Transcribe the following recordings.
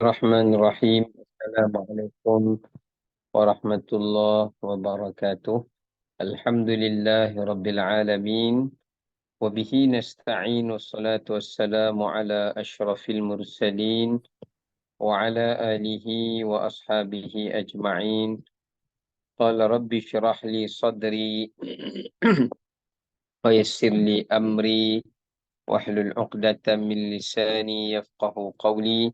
Bismillahirrahmanirrahim. Assalamualaikum warahmatullahi wabarakatuh. Alhamdulillahi rabbil alamin. Wabihi nasta'in wassalatu wassalamu ala ashrafil mursalin wa ala alihi wa ashabihi ajma'in. Qala rabbi syrah li sadri wa yassir li amri wahlul 'uqdatam min lisani yafqahu qawli.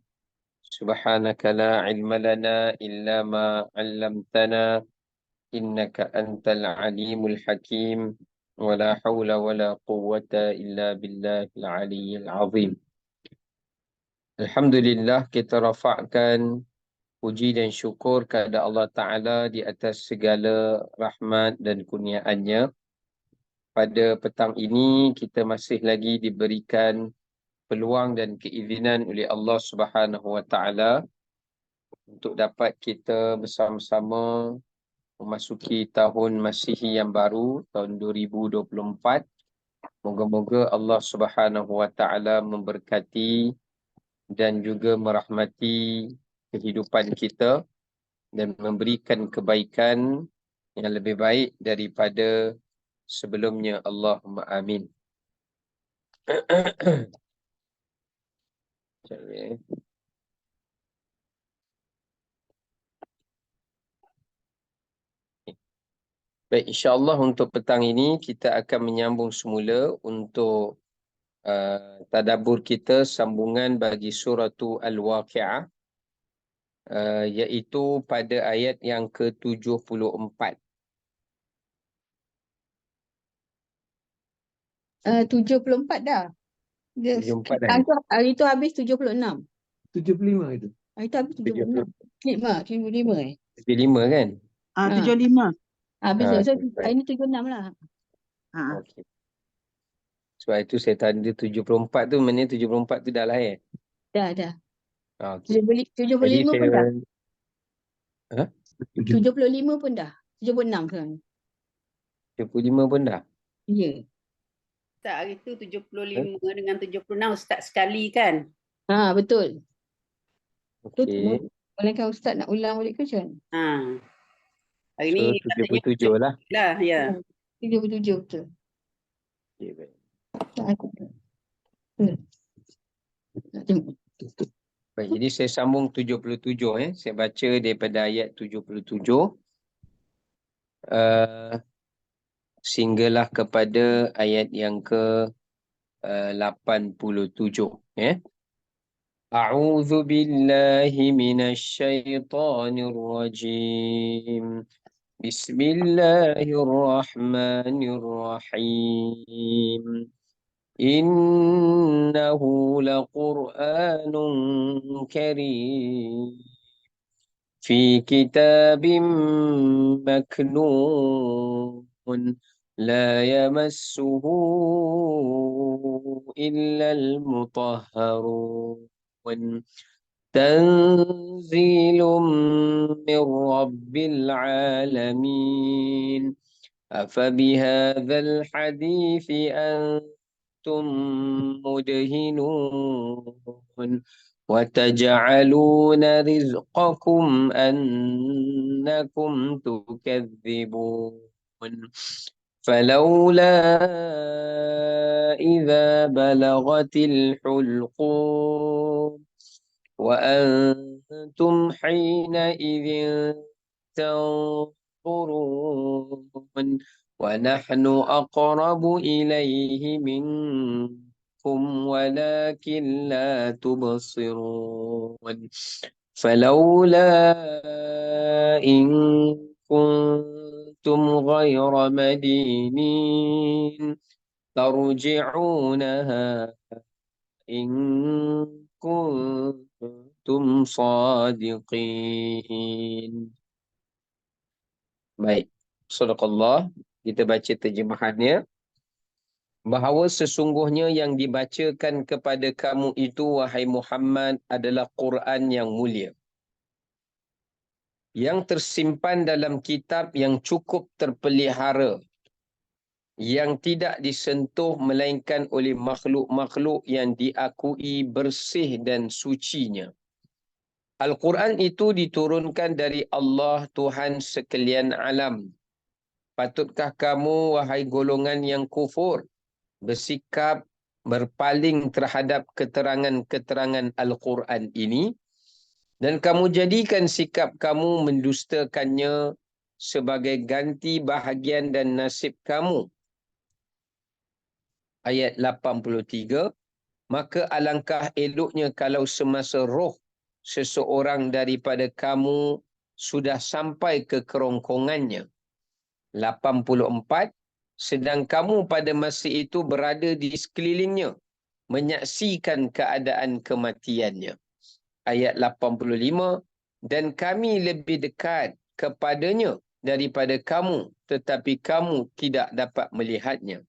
Subhanaka la ilma lana illa ma 'allamtana innaka antal alimul hakim wa la haula wa la quwwata illa billahil aliyyil azim. Alhamdulillah, kita rafa'kan puji dan syukur kepada Allah Ta'ala di atas segala rahmat dan kurniaannya. Pada petang ini kita masih lagi diberikan peluang dan keizinan oleh Allah Subhanahu Wa Ta'ala untuk dapat kita bersama-sama memasuki tahun Masihi yang baru, tahun 2024. Moga-moga Allah Subhanahu Wa Ta'ala memberkati dan juga merahmati kehidupan kita dan memberikan kebaikan yang lebih baik daripada sebelumnya. Allahumma amin. Baik, insyaAllah untuk petang ini kita akan menyambung semula untuk tadabbur kita sambungan bagi suratu Al-Waqi'ah, iaitu pada ayat yang ke-74. 74 dah. Dia 74 dah ni? hari tu habis 76. 75 itu. Hari tu habis 76. 75 75 kan? 75. Habis Ah, so okay, hari ni 76 lah. Okey. Sebab itu saya tanda 74 tu, maknanya 74 tu dah lahir. Dah. Okey. Jadi 75 pun dah. Ha? 75 pun dah. 76 sekarang. 75 pun dah? Ya. Ustaz, hari tu 75 dengan 76 Ustaz sekali kan? Betul. Okey. Bolehkah Ustaz nak ulang balik ke macam mana? Hari So, ni 77 lah. ya. 77 betul. Okay, baik. Baik, jadi saya sambung 77. Saya baca daripada ayat 77 sehinggalah kepada ayat yang ke 87. A'udzu billahi minasyaitonir rajim. Bismillahirrahmanirrahim. Innahu laqur'anun karim fi kitabim maknun la yamassuhu illal mutahharun tanzilum min rabbil alamin afabihadzal hadithi antum mudhinun وتجعلون رزقكم أنكم تكذبون فلولا إذا بلغت الحلقوم وأنتم حينئذ تنظرون ونحن أقرب إليه منكم ولكن لا تبصرون فلولا إن كنتم غير مدينين ترجعونها إن كنتم صادقين. Baik, Sadaqallah. Kita baca terjemahannya. Bahawa sesungguhnya yang dibacakan kepada kamu itu, wahai Muhammad, adalah Quran yang mulia, yang tersimpan dalam kitab yang cukup terpelihara, yang tidak disentuh melainkan oleh makhluk-makhluk yang diakui bersih dan sucinya. Al-Quran itu diturunkan dari Allah Tuhan sekalian alam. Patutkah kamu, wahai golongan yang kufur, bersikap berpaling terhadap keterangan-keterangan Al-Quran ini, dan kamu jadikan sikap kamu mendustakannya sebagai ganti bahagian dan nasib kamu. Ayat 83, maka alangkah eloknya kalau semasa roh seseorang daripada kamu sudah sampai ke kerongkongannya. 84, sedang kamu pada masa itu berada di sekelilingnya, menyaksikan keadaan kematiannya. Ayat 85, dan kami lebih dekat kepadanya daripada kamu, tetapi kamu tidak dapat melihatnya.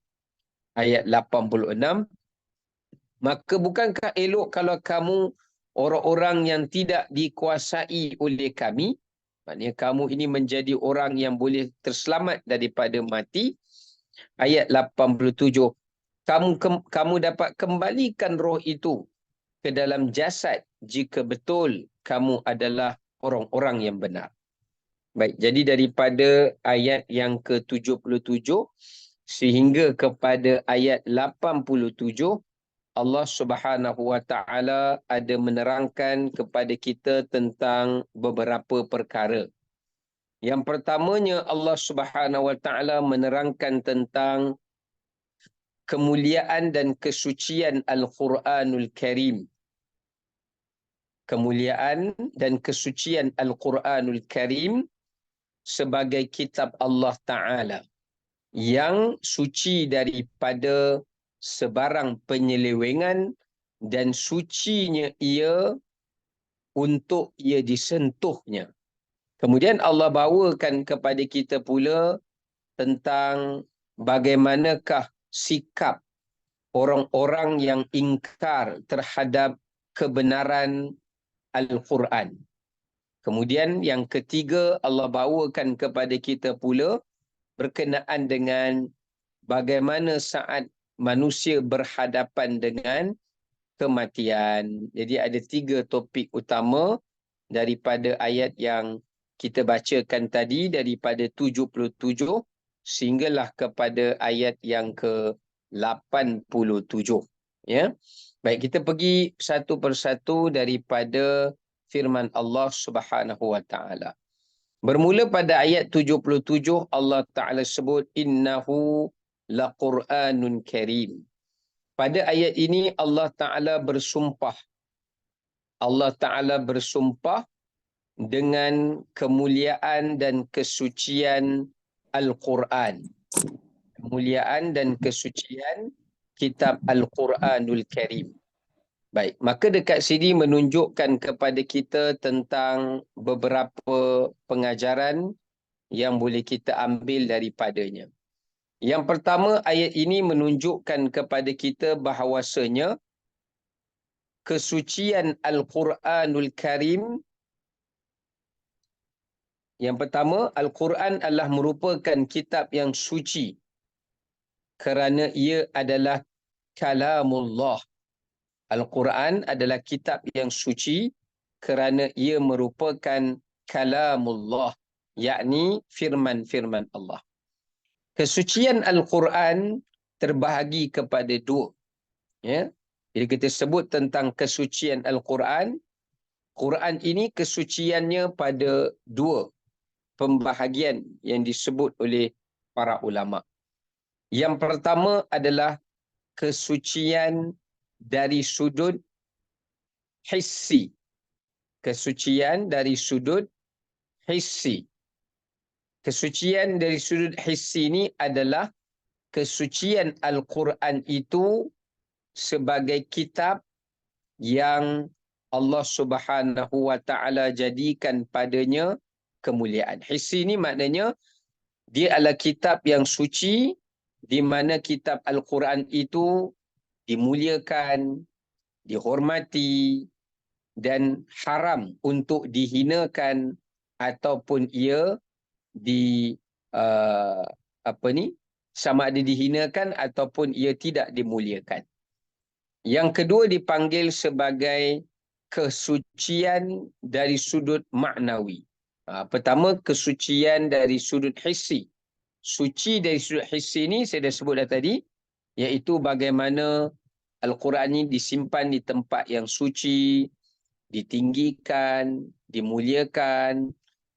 Ayat 86, maka bukankah elok kalau kamu orang-orang yang tidak dikuasai oleh kami, maknanya kamu ini menjadi orang yang boleh terselamat daripada mati. Ayat 87, kamu dapat kembalikan roh itu ke dalam jasad jika betul kamu adalah orang-orang yang benar. Baik, jadi daripada ayat yang ke-77 sehingga kepada ayat 87, Allah Subhanahu wa taala ada menerangkan kepada kita tentang beberapa perkara. Yang pertamanya, Allah Subhanahu wa taala menerangkan tentang kemuliaan dan kesucian Al-Quranul Karim. Kemuliaan dan kesucian Al-Quranul Karim sebagai kitab Allah Ta'ala yang suci daripada sebarang penyelewengan dan sucinya ia untuk ia disentuhnya. Kemudian Allah bawakan kepada kita pula tentang bagaimanakah sikap orang-orang yang ingkar terhadap kebenaran Al-Quran. Kemudian yang ketiga, Allah bawakan kepada kita pula berkenaan dengan bagaimana saat manusia berhadapan dengan kematian. Jadi ada 3 topik utama daripada ayat yang kita bacakan tadi, daripada 77 sehinggalah kepada ayat yang ke-87. Ya. Baik, kita pergi satu persatu daripada firman Allah Subhanahu wa taala. Bermula pada ayat 77, Allah Ta'ala sebut, innahu laqur'anun karim. Pada ayat ini Allah Ta'ala bersumpah. Allah Ta'ala bersumpah dengan kemuliaan dan kesucian Al-Quran. Kemuliaan dan kesucian kitab Al-Quranul Karim. Baik, maka dekat sini menunjukkan kepada kita tentang beberapa pengajaran yang boleh kita ambil daripadanya. Yang pertama, ayat ini menunjukkan kepada kita bahawasanya kesucian Al-Quranul Karim. Yang pertama, Al-Quran adalah merupakan kitab yang suci kerana ia adalah kalamullah. Al-Quran adalah kitab yang suci kerana ia merupakan kalamullah, yakni firman-firman Allah. Kesucian Al-Quran terbahagi kepada 2. Ya. Bila kita sebut tentang kesucian Al-Quran, Quran ini kesuciannya pada 2 pembahagian yang disebut oleh para ulama. Yang pertama adalah kesucian dari sudut hissi. Kesucian dari sudut hissi. Kesucian dari sudut hissi ini adalah kesucian Al-Quran itu sebagai kitab yang Allah Subhanahu wa taala jadikan padanya kemuliaan. Hissi ini maknanya dia adalah kitab yang suci di mana kitab Al-Quran itu dimuliakan, dihormati dan haram untuk dihinakan ataupun ia sama ada dihinakan ataupun ia tidak dimuliakan. Yang kedua dipanggil sebagai kesucian dari sudut maknawi. Pertama, kesucian dari sudut hissi. Suci dari sudut hissi ni saya dah sebut dah tadi, iaitu bagaimana Al-Quran ni disimpan di tempat yang suci, ditinggikan, dimuliakan,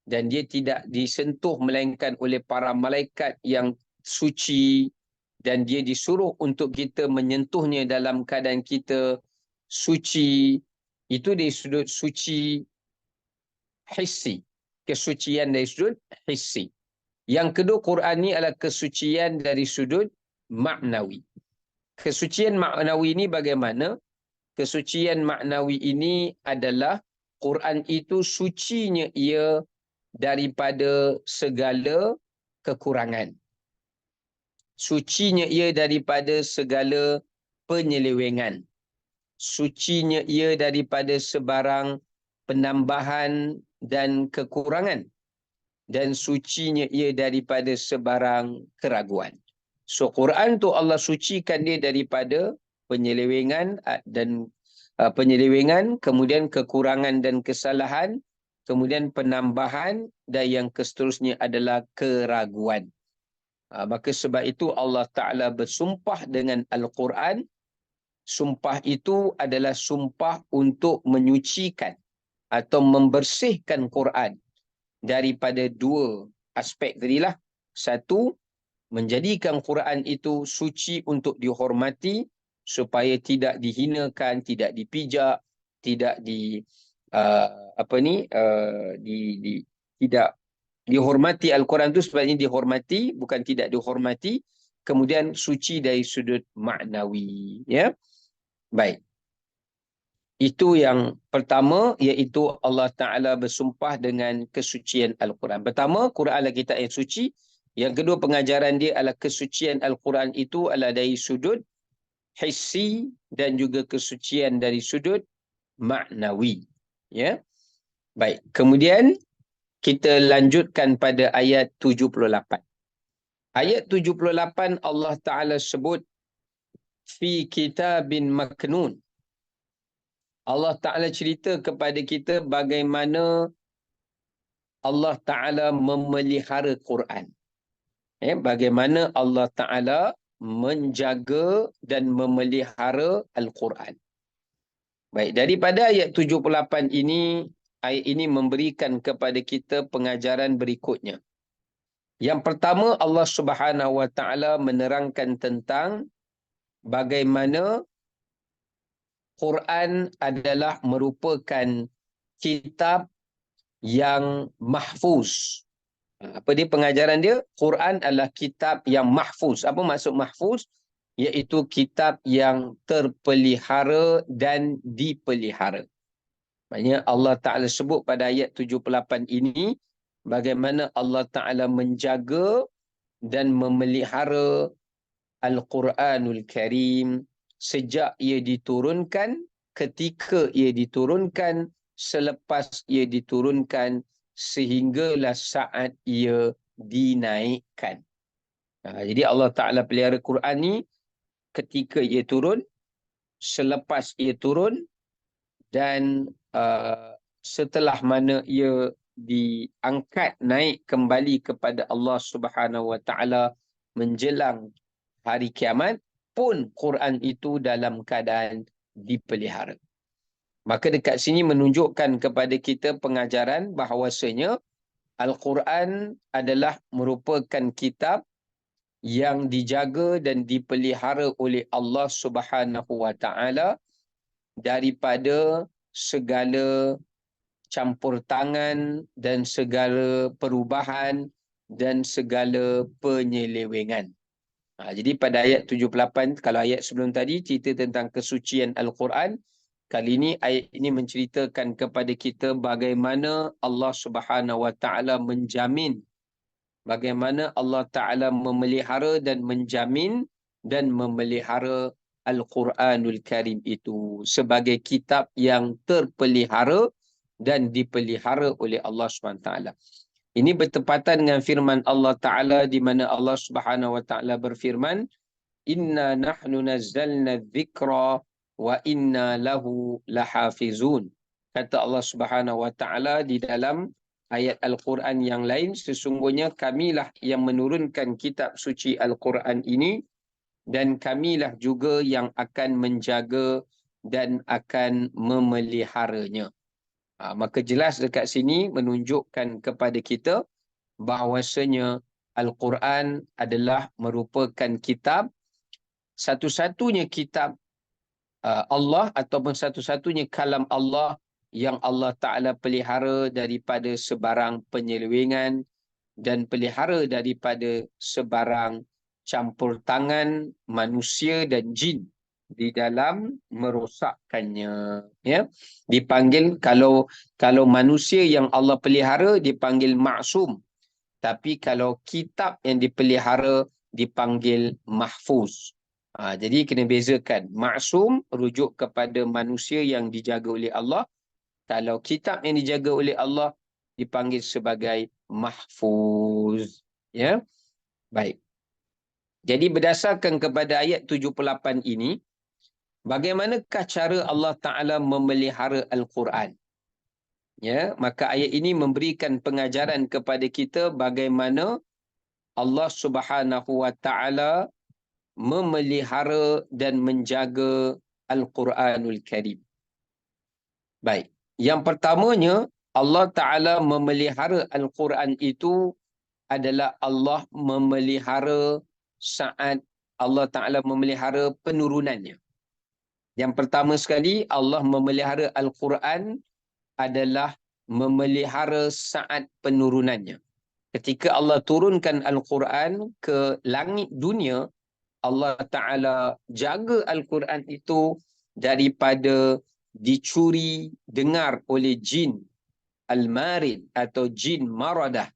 dan dia tidak disentuh melainkan oleh para malaikat yang suci, dan dia disuruh untuk kita menyentuhnya dalam keadaan kita suci. Itu dari sudut suci hissi, kesucian dari sudut hissi. Yang kedua, Quran ni adalah kesucian dari sudut maknawi. Kesucian maknawi ini bagaimana? Kesucian maknawi ini adalah Quran itu sucinya ia daripada segala kekurangan. Sucinya ia daripada segala penyelewengan. Sucinya ia daripada sebarang penambahan dan kekurangan. Dan sucinya ia daripada sebarang keraguan. So Quran tu Allah sucikan dia daripada penyelewengan dan penyelewengan, kemudian kekurangan dan kesalahan, kemudian penambahan, dan yang seterusnya adalah keraguan. Maka sebab itu Allah Ta'ala bersumpah dengan Al-Quran. Sumpah itu adalah sumpah untuk menyucikan atau membersihkan Quran daripada dua aspek tadilah. Satu, menjadikan Quran itu suci untuk dihormati supaya tidak dihinakan, tidak dipijak, tidak tidak dihormati. Al-Quran itu sebenarnya dihormati, bukan tidak dihormati. Kemudian suci dari sudut maknawi, ya. Baik. Itu yang pertama, iaitu Allah Ta'ala bersumpah dengan kesucian Al-Quran. Pertama, Quran adalah kitab yang suci. Yang kedua, pengajaran dia adalah kesucian Al-Quran itu adalah dari sudut hissi dan juga kesucian dari sudut maknawi. Ya. Baik. Kemudian kita lanjutkan pada ayat 78. Ayat 78 Allah Ta'ala sebut fi kitabin maknun. Allah Ta'ala cerita kepada kita bagaimana Allah Ta'ala memelihara Quran. Bagaimana Allah Ta'ala menjaga dan memelihara Al-Quran. Baik, daripada ayat 78 ini, ayat ini memberikan kepada kita pengajaran berikutnya. Yang pertama, Allah Subhanahu Wa Ta'ala menerangkan tentang bagaimana Quran adalah merupakan kitab yang mahfuz. Apa dia pengajaran dia? Quran adalah kitab yang mahfuz. Apa maksud mahfuz? Iaitu kitab yang terpelihara dan dipelihara. Maksudnya Allah Ta'ala sebut pada ayat 78 ini bagaimana Allah Ta'ala menjaga dan memelihara Al-Quranul Karim sejak ia diturunkan, ketika ia diturunkan, selepas ia diturunkan, sehinggalah saat ia dinaikkan. Jadi Allah Ta'ala pelihara Quran ni ketika ia turun, selepas ia turun, dan setelah mana ia diangkat naik kembali kepada Allah Subhanahu Wa Ta'ala menjelang hari kiamat, pun Quran itu dalam keadaan dipelihara. Maka dekat sini menunjukkan kepada kita pengajaran bahawasanya Al-Quran adalah merupakan kitab yang dijaga dan dipelihara oleh Allah Subhanahu Wa Ta'ala daripada segala campur tangan dan segala perubahan dan segala penyelewengan. Jadi pada ayat 78, kalau ayat sebelum tadi cerita tentang kesucian Al-Quran, kali ini ayat ini menceritakan kepada kita bagaimana Allah Subhanahu Wa Ta'ala menjamin, bagaimana Allah Ta'ala memelihara dan menjamin dan memelihara Al-Quranul Karim itu sebagai kitab yang terpelihara dan dipelihara oleh Allah Subhanahu Wa Ta'ala. Ini bertepatan dengan firman Allah Ta'ala di mana Allah Subhanahu Wa Ta'ala berfirman, Inna nahnu nazzalna dzikra wa inna lahu lahafizun. Kata Allah Subhanahu Wa Taala di dalam ayat Al-Quran yang lain, sesungguhnya kamilah yang menurunkan kitab suci Al-Quran ini dan kamilah juga yang akan menjaga dan akan memeliharanya. Maka jelas dekat sini menunjukkan kepada kita bahawasanya Al-Quran adalah merupakan kitab, satu-satunya kitab Allah ataupun satu-satunya kalam Allah yang Allah Ta'ala pelihara daripada sebarang penyelewengan dan pelihara daripada sebarang campur tangan manusia dan jin di dalam merosakkannya. Ya, dipanggil kalau manusia yang Allah pelihara dipanggil maksum, tapi kalau kitab yang dipelihara dipanggil mahfuz. Jadi kena bezakan. Maksum rujuk kepada manusia yang dijaga oleh Allah. Kalau kitab yang dijaga oleh Allah dipanggil sebagai mahfuz. Ya, baik. Jadi berdasarkan kepada ayat 78 ini, bagaimanakah cara Allah Ta'ala memelihara Al-Quran? Ya, maka ayat ini memberikan pengajaran kepada kita bagaimana Allah Subhanahu Wa Ta'ala memelihara dan menjaga Al-Quranul Karim. Baik. Yang pertamanya, Allah Ta'ala memelihara Al-Quran itu adalah Allah memelihara saat Allah Ta'ala memelihara penurunannya. Yang pertama sekali, Allah memelihara Al-Quran adalah memelihara saat penurunannya. Ketika Allah turunkan Al-Quran ke langit dunia, Allah Ta'ala jaga Al-Quran itu daripada dicuri dengar oleh jin al-marid atau jin maradah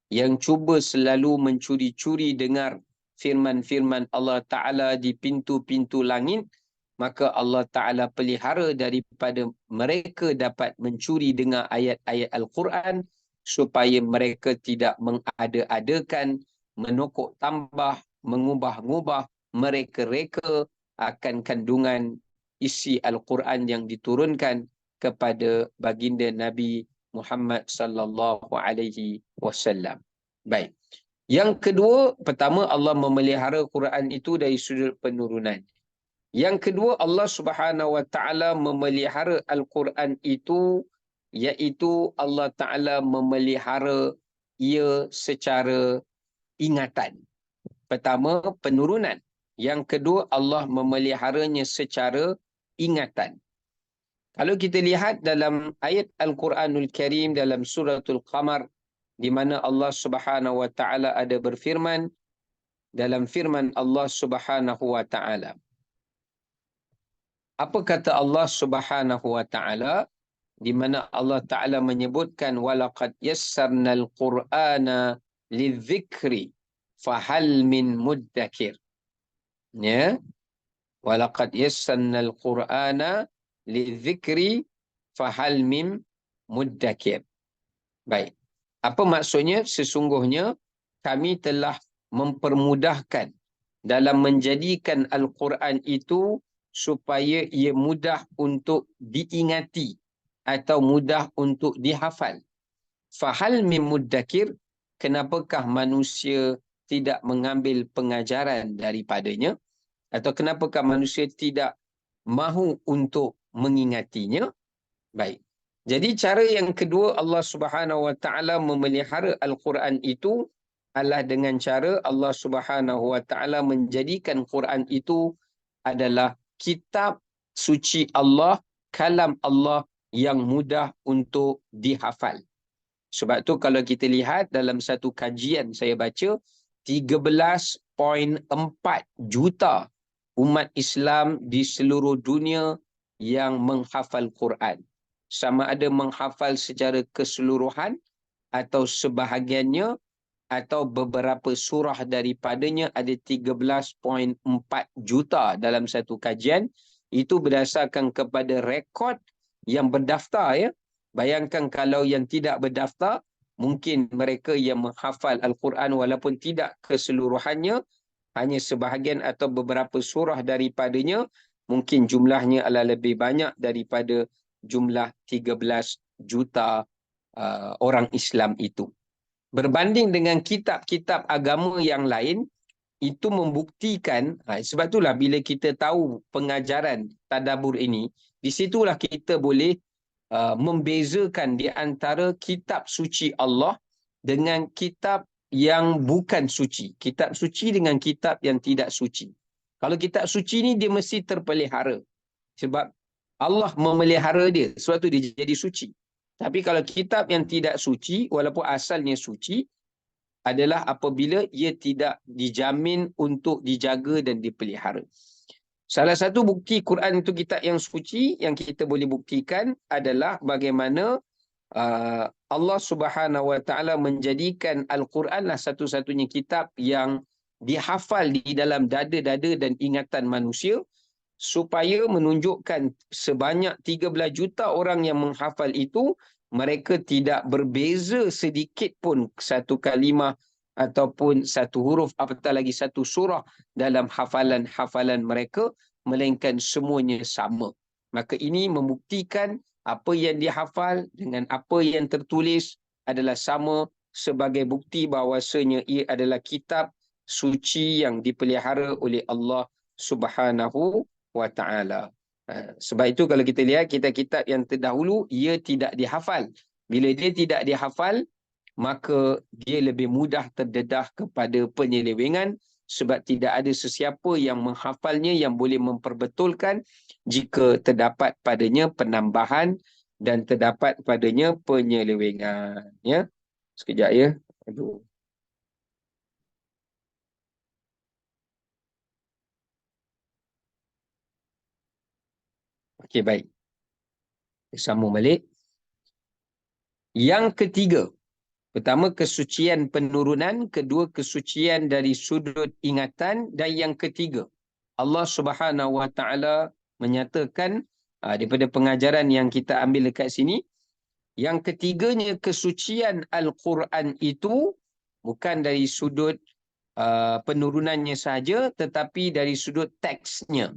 yang cuba selalu mencuri-curi dengar firman-firman Allah Ta'ala di pintu-pintu langit, maka Allah Ta'ala pelihara daripada mereka dapat mencuri dengar ayat-ayat Al-Quran supaya mereka tidak mengada-adakan, menokok tambah, mengubah-ngubah, mereka-reka akan kandungan isi Al-Quran yang diturunkan kepada baginda Nabi Muhammad sallallahu alaihi wasallam. Baik. Yang kedua, pertama Allah memelihara Quran itu dari sudut penurunan. Yang kedua, Allah Subhanahu Wa Taala memelihara Al-Quran itu iaitu Allah Taala memelihara ia secara ingatan. Pertama, penurunan. Yang kedua, Allah memeliharanya secara ingatan. Kalau kita lihat dalam ayat Al-Quranul Karim dalam suratul Qamar, di mana Allah Subhanahu Wa Taala ada berfirman, dalam firman Allah Subhanahu Wa Taala. Apa kata Allah Subhanahu Wa Taala? Di mana Allah Ta'ala menyebutkan walaqad yassarnal Qur'ana lidzikri fahal min muddakir. Ya. Walaqad yassarnal Qur'ana lidzikri fahal min muddakir. Baik. Apa maksudnya? Sesungguhnya kami telah mempermudahkan dalam menjadikan Al-Quran itu supaya ia mudah untuk diingati atau mudah untuk dihafal. Fahal min muddakir, kenapakah manusia tidak mengambil pengajaran daripadanya? Atau kenapakah manusia tidak mahu untuk mengingatinya? Baik. Jadi cara yang kedua Allah Subhanahu Wa Taala memelihara Al-Quran itu adalah dengan cara Allah Subhanahu Wa Taala menjadikan Quran itu adalah kitab suci Allah, kalam Allah yang mudah untuk dihafal. Sebab tu kalau kita lihat dalam satu kajian saya baca, 13.4 juta umat Islam di seluruh dunia yang menghafal Quran. Sama ada menghafal secara keseluruhan atau sebahagiannya atau beberapa surah daripadanya, ada 13.4 juta dalam satu kajian. Itu berdasarkan kepada rekod yang berdaftar, ya. Bayangkan kalau yang tidak berdaftar, mungkin mereka yang menghafal Al-Quran walaupun tidak keseluruhannya, hanya sebahagian atau beberapa surah daripadanya, mungkin jumlahnya adalah lebih banyak daripada jumlah 13 juta orang Islam itu. Berbanding dengan kitab-kitab agama yang lain, itu membuktikan, sebab itulah bila kita tahu pengajaran tadabbur ini, di situlah kita boleh membezakan di antara kitab suci Allah dengan kitab yang bukan suci. Kitab suci dengan kitab yang tidak suci. Kalau kitab suci ni dia mesti terpelihara. Sebab Allah memelihara dia, sebab tu dia jadi suci. Tapi kalau kitab yang tidak suci, walaupun asalnya suci, adalah apabila ia tidak dijamin untuk dijaga dan dipelihara. Salah satu bukti Quran itu kitab yang suci yang kita boleh buktikan adalah bagaimana Allah Subhanahu Wa Taala menjadikan Al-Quranlah satu-satunya kitab yang dihafal di dalam dada-dada dan ingatan manusia, supaya menunjukkan sebanyak 13 juta orang yang menghafal itu, mereka tidak berbeza sedikit pun satu kalimah ataupun satu huruf, apatah lagi satu surah dalam hafalan-hafalan mereka, melainkan semuanya sama. Maka ini membuktikan apa yang dihafal dengan apa yang tertulis adalah sama, sebagai bukti bahawasanya ia adalah kitab suci yang dipelihara oleh Allah Subhanahu wa ta'ala. Sebab itu kalau kita lihat kitab-kitab yang terdahulu, ia tidak dihafal. Bila dia tidak dihafal, maka dia lebih mudah terdedah kepada penyelewengan, sebab tidak ada sesiapa yang menghafalnya yang boleh memperbetulkan jika terdapat padanya penambahan dan terdapat padanya penyelewengan. Ya, sekejap ya. Aduh. Okey, baik. Sambung balik. Yang ketiga, pertama kesucian penurunan, kedua kesucian dari sudut ingatan, dan yang ketiga, Allah Subhanahu Wa Taala menyatakan daripada pengajaran yang kita ambil dekat sini, yang ketiganya kesucian Al-Quran itu bukan dari sudut penurunannya sahaja, tetapi dari sudut teksnya.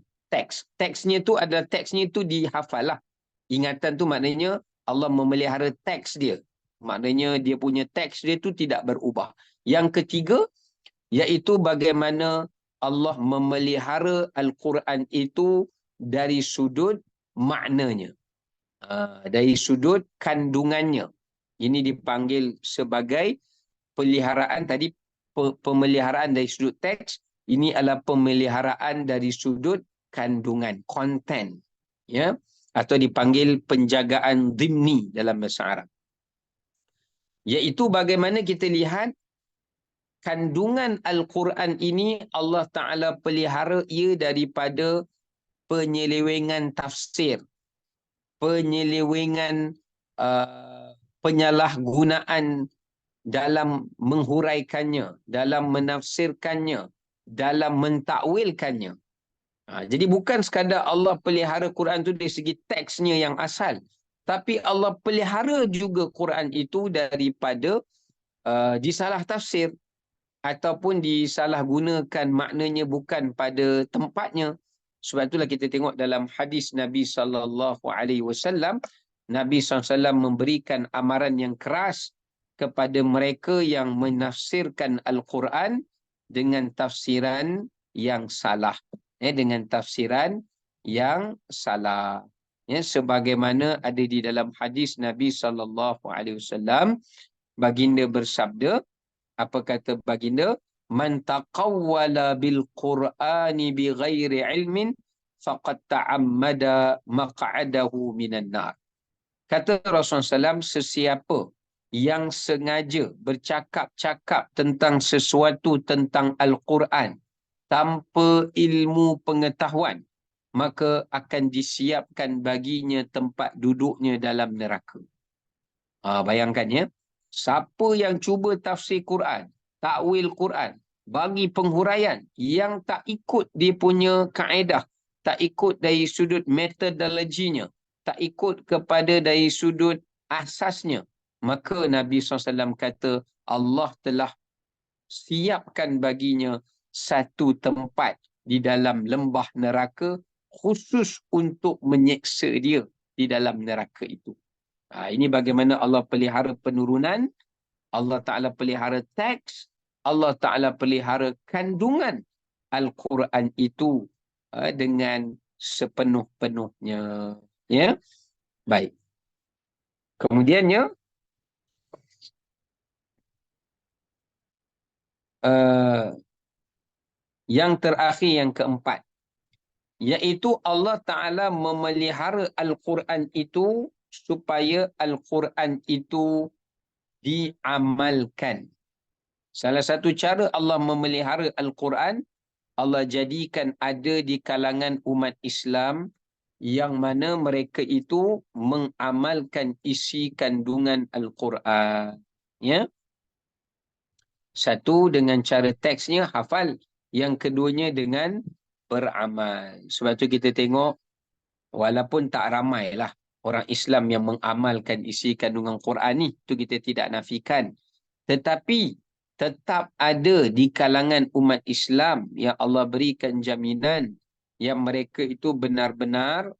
Teksnya tu adalah teksnya tu dihafal lah. Ingatan tu maknanya Allah memelihara teks dia. Maknanya dia punya teks dia tu tidak berubah. Yang ketiga, iaitu bagaimana Allah memelihara Al-Quran itu dari sudut maknanya. Dari sudut kandungannya. Ini dipanggil sebagai peliharaan tadi, pemeliharaan dari sudut teks. Ini adalah pemeliharaan dari sudut kandungan, konten. Ya, atau dipanggil penjagaan dhimni dalam bahasa Arab. Iaitu bagaimana kita lihat kandungan Al-Quran ini Allah Ta'ala pelihara ia daripada penyelewengan tafsir, penyelewengan penyalahgunaan dalam menghuraikannya, dalam menafsirkannya, dalam mentakwilkannya. Jadi bukan sekadar Allah pelihara Quran itu dari segi teksnya yang asal, tapi Allah pelihara juga Quran itu daripada disalah tafsir ataupun disalahgunakan maknanya bukan pada tempatnya. Sebab itulah kita tengok dalam hadis Nabi SAW, Nabi SAW memberikan amaran yang keras kepada mereka yang menafsirkan Al-Quran dengan tafsiran yang salah. Dengan tafsiran yang salah. Sebagaimana ada di dalam hadis Nabi SAW, baginda bersabda, apa kata baginda? Man taqawwala bil Qur'ani bi ghairi ilmin faqad ta'ammada maq'adahu minan nar. Kata Rasulullah SAW, sesiapa yang sengaja bercakap-cakap tentang sesuatu tentang Al-Quran tanpa ilmu pengetahuan, maka akan disiapkan baginya tempat duduknya dalam neraka. Bayangkan ya, siapa yang cuba tafsir Quran, takwil Quran, bagi penghuraian yang tak ikut dia punya kaedah, tak ikut dari sudut metodologinya, tak ikut kepada dari sudut asasnya, maka Nabi SAW kata Allah telah siapkan baginya satu tempat di dalam lembah neraka khusus untuk menyeksa dia di dalam neraka itu. Ini bagaimana Allah pelihara penurunan, Allah Ta'ala pelihara teks, Allah Ta'ala pelihara kandungan Al-Quran itu dengan sepenuh-penuhnya. Ya, baik. Kemudiannya, yang terakhir, yang keempat, iaitu Allah Ta'ala memelihara Al-Quran itu supaya Al-Quran itu diamalkan. Salah satu cara Allah memelihara Al-Quran, Allah jadikan ada di kalangan umat Islam yang mana mereka itu mengamalkan isi kandungan Al-Quran. Ya. Satu dengan cara teksnya hafal, yang keduanya dengan beramal. Sebab tu kita tengok walaupun tak ramailah orang Islam yang mengamalkan isi kandungan Quran ni, tu kita tidak nafikan. Tetapi tetap ada di kalangan umat Islam yang Allah berikan jaminan yang mereka itu benar-benar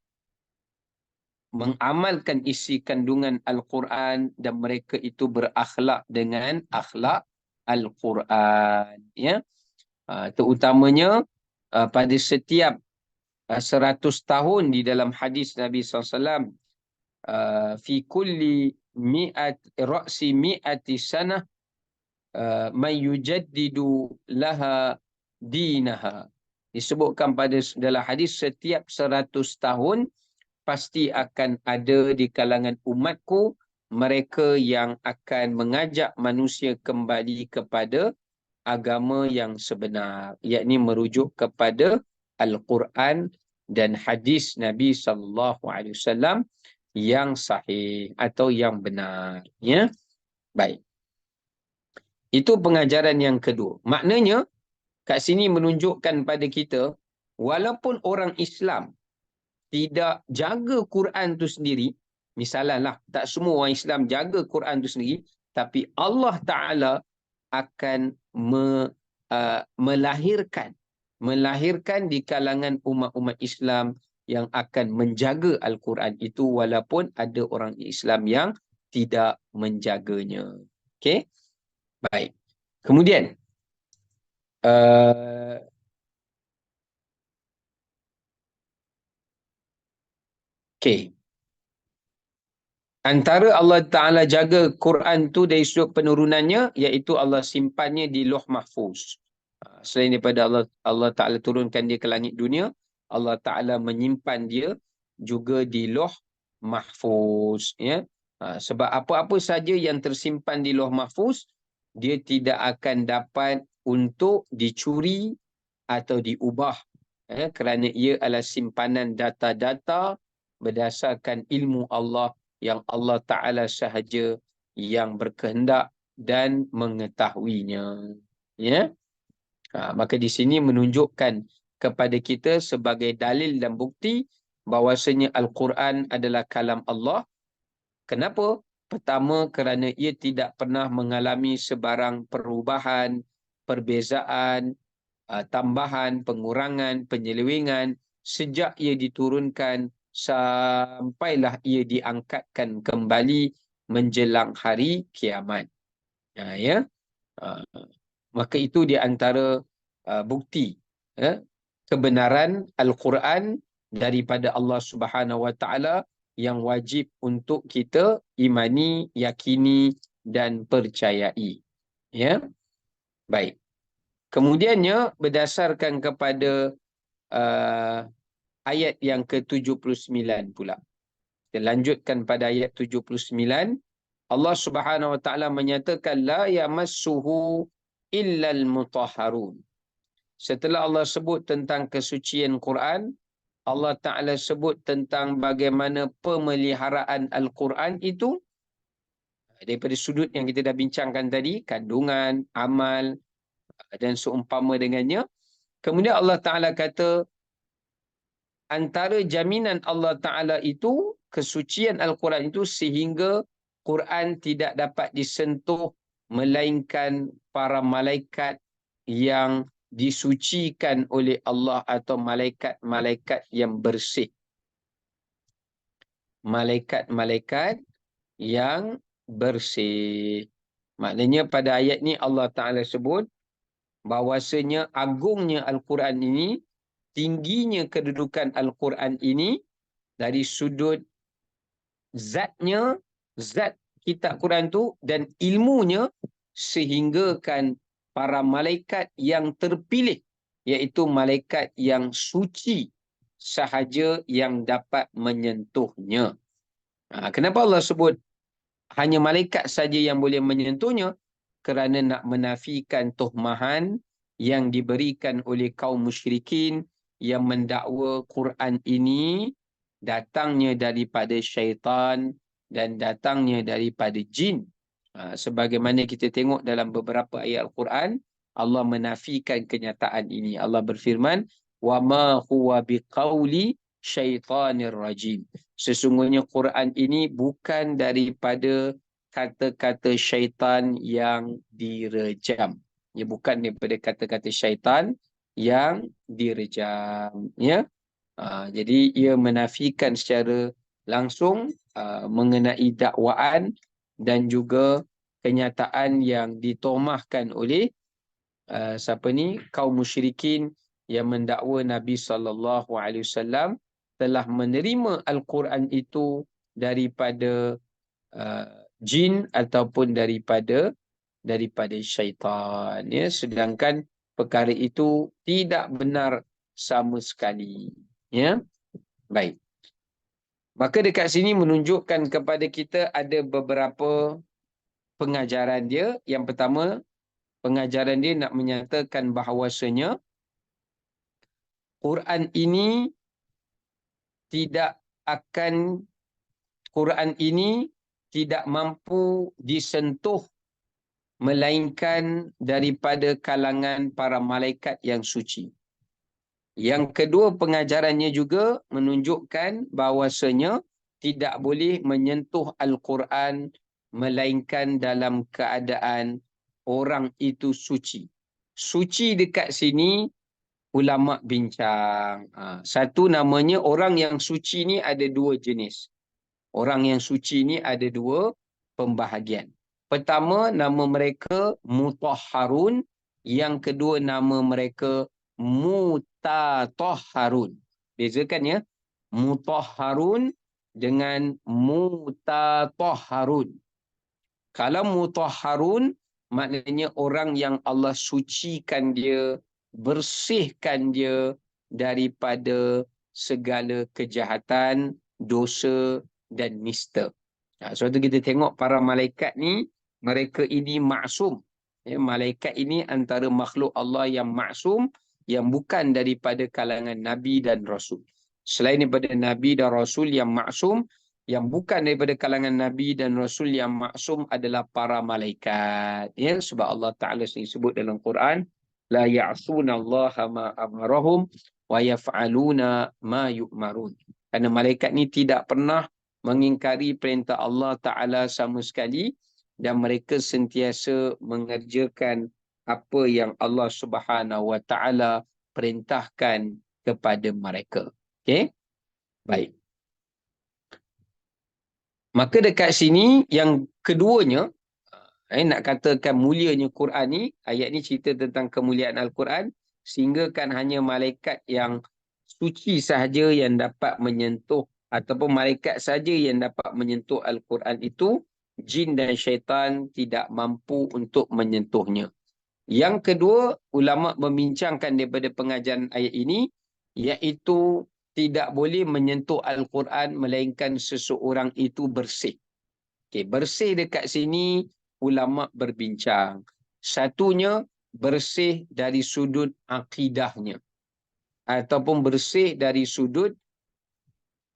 mengamalkan isi kandungan Al-Quran dan mereka itu berakhlak dengan akhlak Al-Quran. Ya? Terutamanya pada setiap 100 tahun di dalam hadis Nabi SAW, fi kulli ra'si mi'ati sanah man yujaddidu laha dinaha. Disebutkan pada dalam hadis setiap 100 tahun pasti akan ada di kalangan umatku mereka yang akan mengajak manusia kembali kepada agama yang sebenar, yakni merujuk kepada Al-Quran dan hadis Nabi SAW yang sahih atau yang benar. Ya, baik. Itu pengajaran yang kedua. Maknanya, kat sini menunjukkan pada kita, walaupun orang Islam tidak jaga Quran tu sendiri, misalnya lah, tak semua orang Islam jaga Quran tu sendiri, tapi Allah Ta'ala akan melahirkan di kalangan umat-umat Islam yang akan menjaga Al-Quran itu walaupun ada orang Islam yang tidak menjaganya. Okey? Baik. Kemudian, okey. Antara Allah Ta'ala jaga Quran tu dari sudut penurunannya, iaitu Allah simpannya di Lauh Mahfuz. Selain daripada Allah Ta'ala turunkan dia ke langit dunia, Allah Ta'ala menyimpan dia juga di Lauh Mahfuz. Ya? Sebab apa-apa saja yang tersimpan di Lauh Mahfuz, dia tidak akan dapat untuk dicuri atau diubah. Kerana ia adalah simpanan data-data berdasarkan ilmu Allah yang Allah Ta'ala sahaja yang berkehendak dan mengetahuinya. Ya? Maka di sini menunjukkan kepada kita sebagai dalil dan bukti bahawasanya Al-Quran adalah kalam Allah. Kenapa? Pertama, kerana ia tidak pernah mengalami sebarang perubahan, perbezaan, tambahan, pengurangan, penyelewengan sejak ia diturunkan sampailah ia diangkatkan kembali menjelang hari kiamat. Ya. Maka itu di antara bukti kebenaran Al-Quran daripada Allah Subhanahu Wa Taala yang wajib untuk kita imani, yakini dan percayai. Ya. Baik. Kemudiannya berdasarkan kepada ayat yang ke-79 pula. Kita lanjutkan pada ayat 79. Allah Subhanahu Wa Taala menyatakan la yamassuhu illal mutahharun. Setelah Allah sebut tentang kesucian Quran, Allah Ta'ala sebut tentang bagaimana pemeliharaan Al-Quran itu daripada sudut yang kita dah bincangkan tadi, kandungan, amal dan seumpama dengannya. Kemudian Allah Ta'ala kata antara jaminan Allah Ta'ala itu kesucian Al-Quran itu sehingga Quran tidak dapat disentuh melainkan para malaikat yang disucikan oleh Allah atau malaikat-malaikat yang bersih. malaikat-malaikat yang bersih. Maknanya pada ayat ni Allah Ta'ala sebut bahawasanya agungnya Al-Quran ini, tingginya kedudukan Al-Quran ini dari sudut zatnya, zat kitab Quran tu dan ilmunya, sehinggakan para malaikat yang terpilih, iaitu malaikat yang suci sahaja yang dapat menyentuhnya. Kenapa Allah sebut hanya malaikat saja yang boleh menyentuhnya? Kerana nak menafikan tuhmahan yang diberikan oleh kaum musyrikin yang mendakwa Quran ini datangnya daripada syaitan dan datangnya daripada jin. Sebagaimana kita tengok dalam beberapa ayat Al-Quran, Allah menafikan kenyataan ini. Allah berfirman, وَمَا هُوَ بِقَوْلِ syaitanir rajim. Sesungguhnya Quran ini bukan daripada kata-kata syaitan yang direjam. Ya, bukan daripada kata-kata syaitan yang direjam. Ya. Jadi ia menafikan secara langsung mengenai dakwaan dan juga kenyataan yang ditomahkan oleh kaum musyrikin yang mendakwa Nabi SAW telah menerima Al-Quran itu daripada jin ataupun daripada syaitan, ya, sedangkan perkara itu tidak benar sama sekali, ya. Baik, maka dekat sini menunjukkan kepada kita ada beberapa pengajaran dia. Yang pertama, pengajaran dia nak menyatakan bahawasanya Quran ini tidak mampu disentuh melainkan daripada kalangan para malaikat yang suci. Yang kedua, pengajarannya juga menunjukkan bahawasanya tidak boleh menyentuh Al-Quran melainkan dalam keadaan orang itu suci. Suci dekat sini ulama bincang. Satu, namanya orang yang suci ni ada dua jenis. Orang yang suci ni ada dua pembahagian. Pertama, nama mereka mutahharun. Yang kedua, nama mereka mutatahharun. Bezakan, ya. Mutahharun dengan mutatahharun. Kalau mutahharun, maknanya orang yang Allah sucikan dia, bersihkan dia daripada segala kejahatan, dosa dan nista. Sebab tu kita tengok para malaikat ni, mereka ini maksum. Ya, malaikat ini antara makhluk Allah yang maksum, yang bukan daripada kalangan Nabi dan Rasul. Selain daripada Nabi dan Rasul yang maksum, yang bukan daripada kalangan Nabi dan Rasul yang maksum adalah para malaikat. Ya, sebab Allah Ta'ala sendiri sebut dalam Quran, la ya'sunallaha ma amarahum wa yaf'aluna ma yu'marun. Kerana malaikat ni tidak pernah mengingkari perintah Allah Ta'ala sama sekali, dan mereka sentiasa mengerjakan apa yang Allah Subhanahu wa Ta'ala perintahkan kepada mereka. Okey? Baik. Maka dekat sini yang keduanya, nak katakan mulianya Quran ni, ayat ni cerita tentang kemuliaan Al-Quran, sehingga kan hanya malaikat yang suci sahaja yang dapat menyentuh, ataupun malaikat saja yang dapat menyentuh Al-Quran itu, jin dan syaitan tidak mampu untuk menyentuhnya. Yang kedua, ulama membincangkan daripada pengajaran ayat ini, iaitu tidak boleh menyentuh Al-Quran melainkan seseorang itu bersih. Okay, bersih dekat sini ulama berbincang. Satunya bersih dari sudut akidahnya, ataupun bersih dari sudut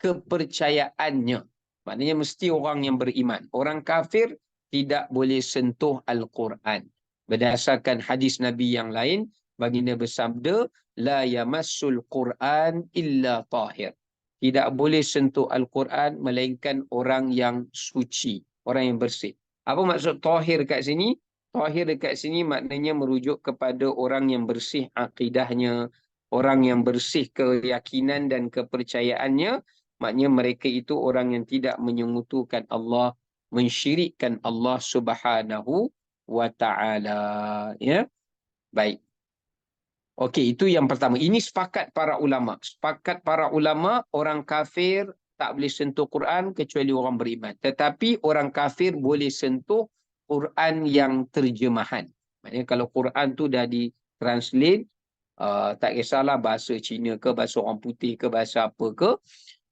kepercayaannya. Maknanya mesti orang yang beriman. Orang kafir tidak boleh sentuh Al-Quran. Berdasarkan hadis Nabi yang lain, baginda bersabda, la yamassul Quran illa tahir. Tidak boleh sentuh Al-Quran melainkan orang yang suci, orang yang bersih. Apa maksud tahir kat sini? Tahir dekat sini maknanya merujuk kepada orang yang bersih akidahnya, orang yang bersih keyakinan dan kepercayaannya, maknanya mereka itu orang yang tidak menyekutukan Allah, mensyirikkan Allah Subhanahu wa taala. Ya. Baik. Okey, itu yang pertama. Ini sepakat para ulama. Sepakat para ulama, orang kafir tak boleh sentuh Quran kecuali orang beriman. Tetapi orang kafir boleh sentuh Quran yang terjemahan. Maknanya kalau Quran tu dah ditranslate, tak kisahlah bahasa Cina ke, bahasa orang putih ke, bahasa apa ke,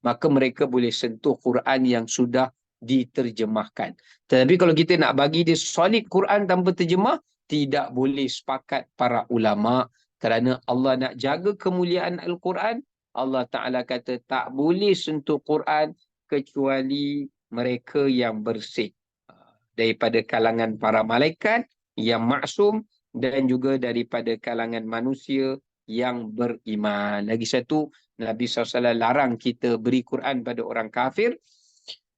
maka mereka boleh sentuh Quran yang sudah diterjemahkan. Tetapi kalau kita nak bagi dia solid Quran tanpa terjemah, tidak boleh, sepakat para ulama, kerana Allah nak jaga kemuliaan Al-Quran. Allah Ta'ala kata tak boleh sentuh Quran kecuali mereka yang bersih. Daripada kalangan para malaikat yang maksum dan juga daripada kalangan manusia yang beriman. Lagi satu, Nabi SAW larang kita beri Quran pada orang kafir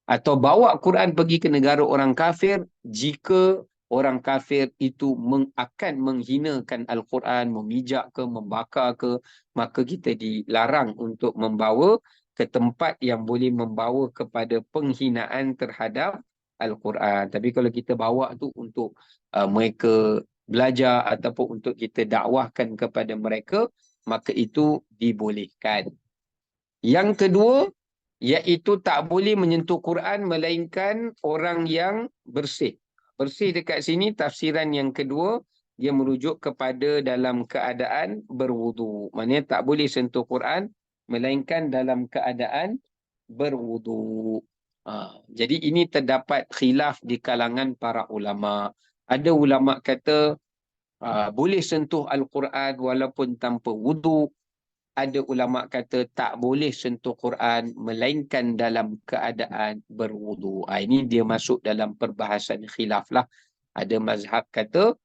atau bawa Quran pergi ke negara orang kafir jika orang kafir itu akan menghinakan Al-Quran, memijak ke, membakar ke, maka kita dilarang untuk membawa ke tempat yang boleh membawa kepada penghinaan terhadap Al-Quran. Tapi kalau kita bawa tu untuk mereka belajar ataupun untuk kita dakwahkan kepada mereka, maka itu dibolehkan. Yang kedua, iaitu tak boleh menyentuh Quran melainkan orang yang bersih. Bersih dekat sini tafsiran yang kedua, dia merujuk kepada dalam keadaan berwudu. Maksudnya tak boleh sentuh Quran melainkan dalam keadaan berwudu. Jadi ini terdapat khilaf di kalangan para ulama. Ada ulama kata boleh sentuh Al-Quran walaupun tanpa wudu. Ada ulama kata tak boleh sentuh Quran melainkan dalam keadaan berwudu. Ini dia masuk dalam perbahasan khilaf lah. Ada mazhab kata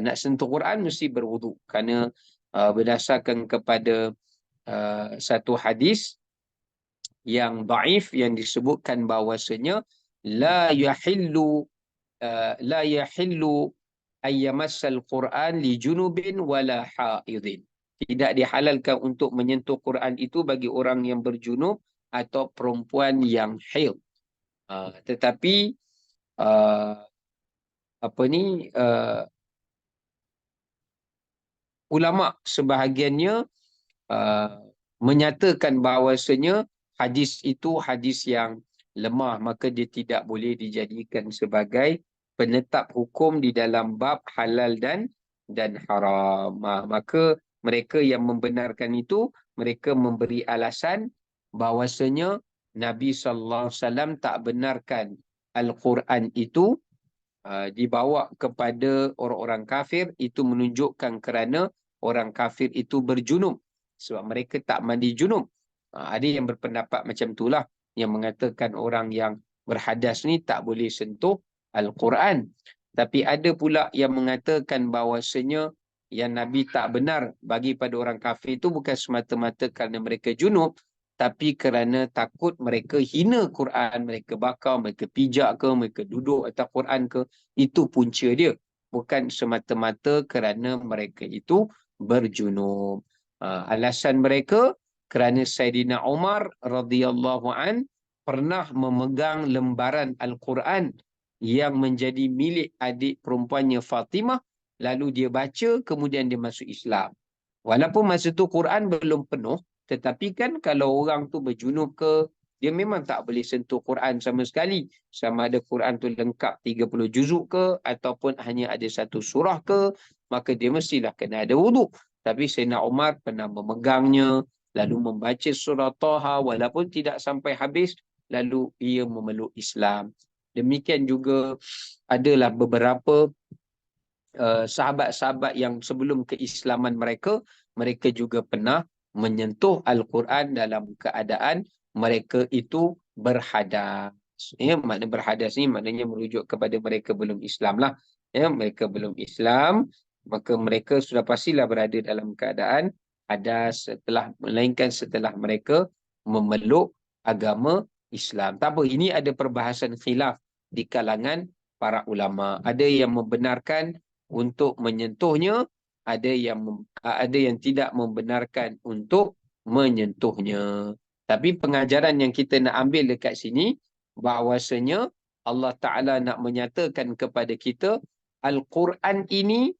nak sentuh Quran mesti berwudu. Kerana berdasarkan kepada satu hadis yang daif yang disebutkan bahawasanya la yahillu ayyamassal Quran li junubin wala haidin. Tidak dihalalkan untuk menyentuh Quran itu bagi orang yang berjunub atau perempuan yang haid. Tetapi ulama sebahagiannya menyatakan bahawasanya hadis itu hadis yang lemah, maka dia tidak boleh dijadikan sebagai penetap hukum di dalam bab halal dan haram. Maka mereka yang membenarkan itu, mereka memberi alasan bahawasanya Nabi SAW tak benarkan Al-Quran itu dibawa kepada orang-orang kafir. Itu menunjukkan kerana orang kafir itu berjunub. Sebab mereka tak mandi junub. Ada yang berpendapat macam itulah, yang mengatakan orang yang berhadas ni tak boleh sentuh Al-Quran. Tapi ada pula yang mengatakan bahawasanya yang Nabi tak benar bagi pada orang kafir itu bukan semata-mata kerana mereka junub, tapi kerana takut mereka hina Quran, mereka bakar, mereka pijak ke, mereka duduk atas Quran ke, itu punca dia. Bukan semata-mata kerana mereka itu berjunub. Alasan mereka kerana Saidina Umar radhiyallahu an pernah memegang lembaran Al-Quran yang menjadi milik adik perempuannya Fatimah, lalu dia baca, kemudian dia masuk Islam. Walaupun masa tu Quran belum penuh, tetapi kan kalau orang tu berjunub ke, dia memang tak boleh sentuh Quran sama sekali. Sama ada Quran tu lengkap 30 juzuk ke, ataupun hanya ada satu surah ke, maka dia mestilah kena ada wudu. Tapi Sayyidina Umar pernah memegangnya, lalu membaca surah Taha walaupun tidak sampai habis, lalu ia memeluk Islam. Demikian juga adalah beberapa sahabat-sahabat yang sebelum keislaman mereka, mereka juga pernah menyentuh Al-Quran dalam keadaan mereka itu berhadas. Ya, makna berhadas ni maknanya merujuk kepada mereka belum Islam lah. Ya, mereka belum Islam, maka mereka sudah pastilah berada dalam keadaan hadas melainkan setelah mereka memeluk agama Islam. Tak apa, ini ada perbahasan khilaf di kalangan para ulama. Ada yang membenarkan untuk menyentuhnya, ada yang tidak membenarkan untuk menyentuhnya. Tapi pengajaran yang kita nak ambil dekat sini, bahawasanya Allah Ta'ala nak menyatakan kepada kita, Al-Quran ini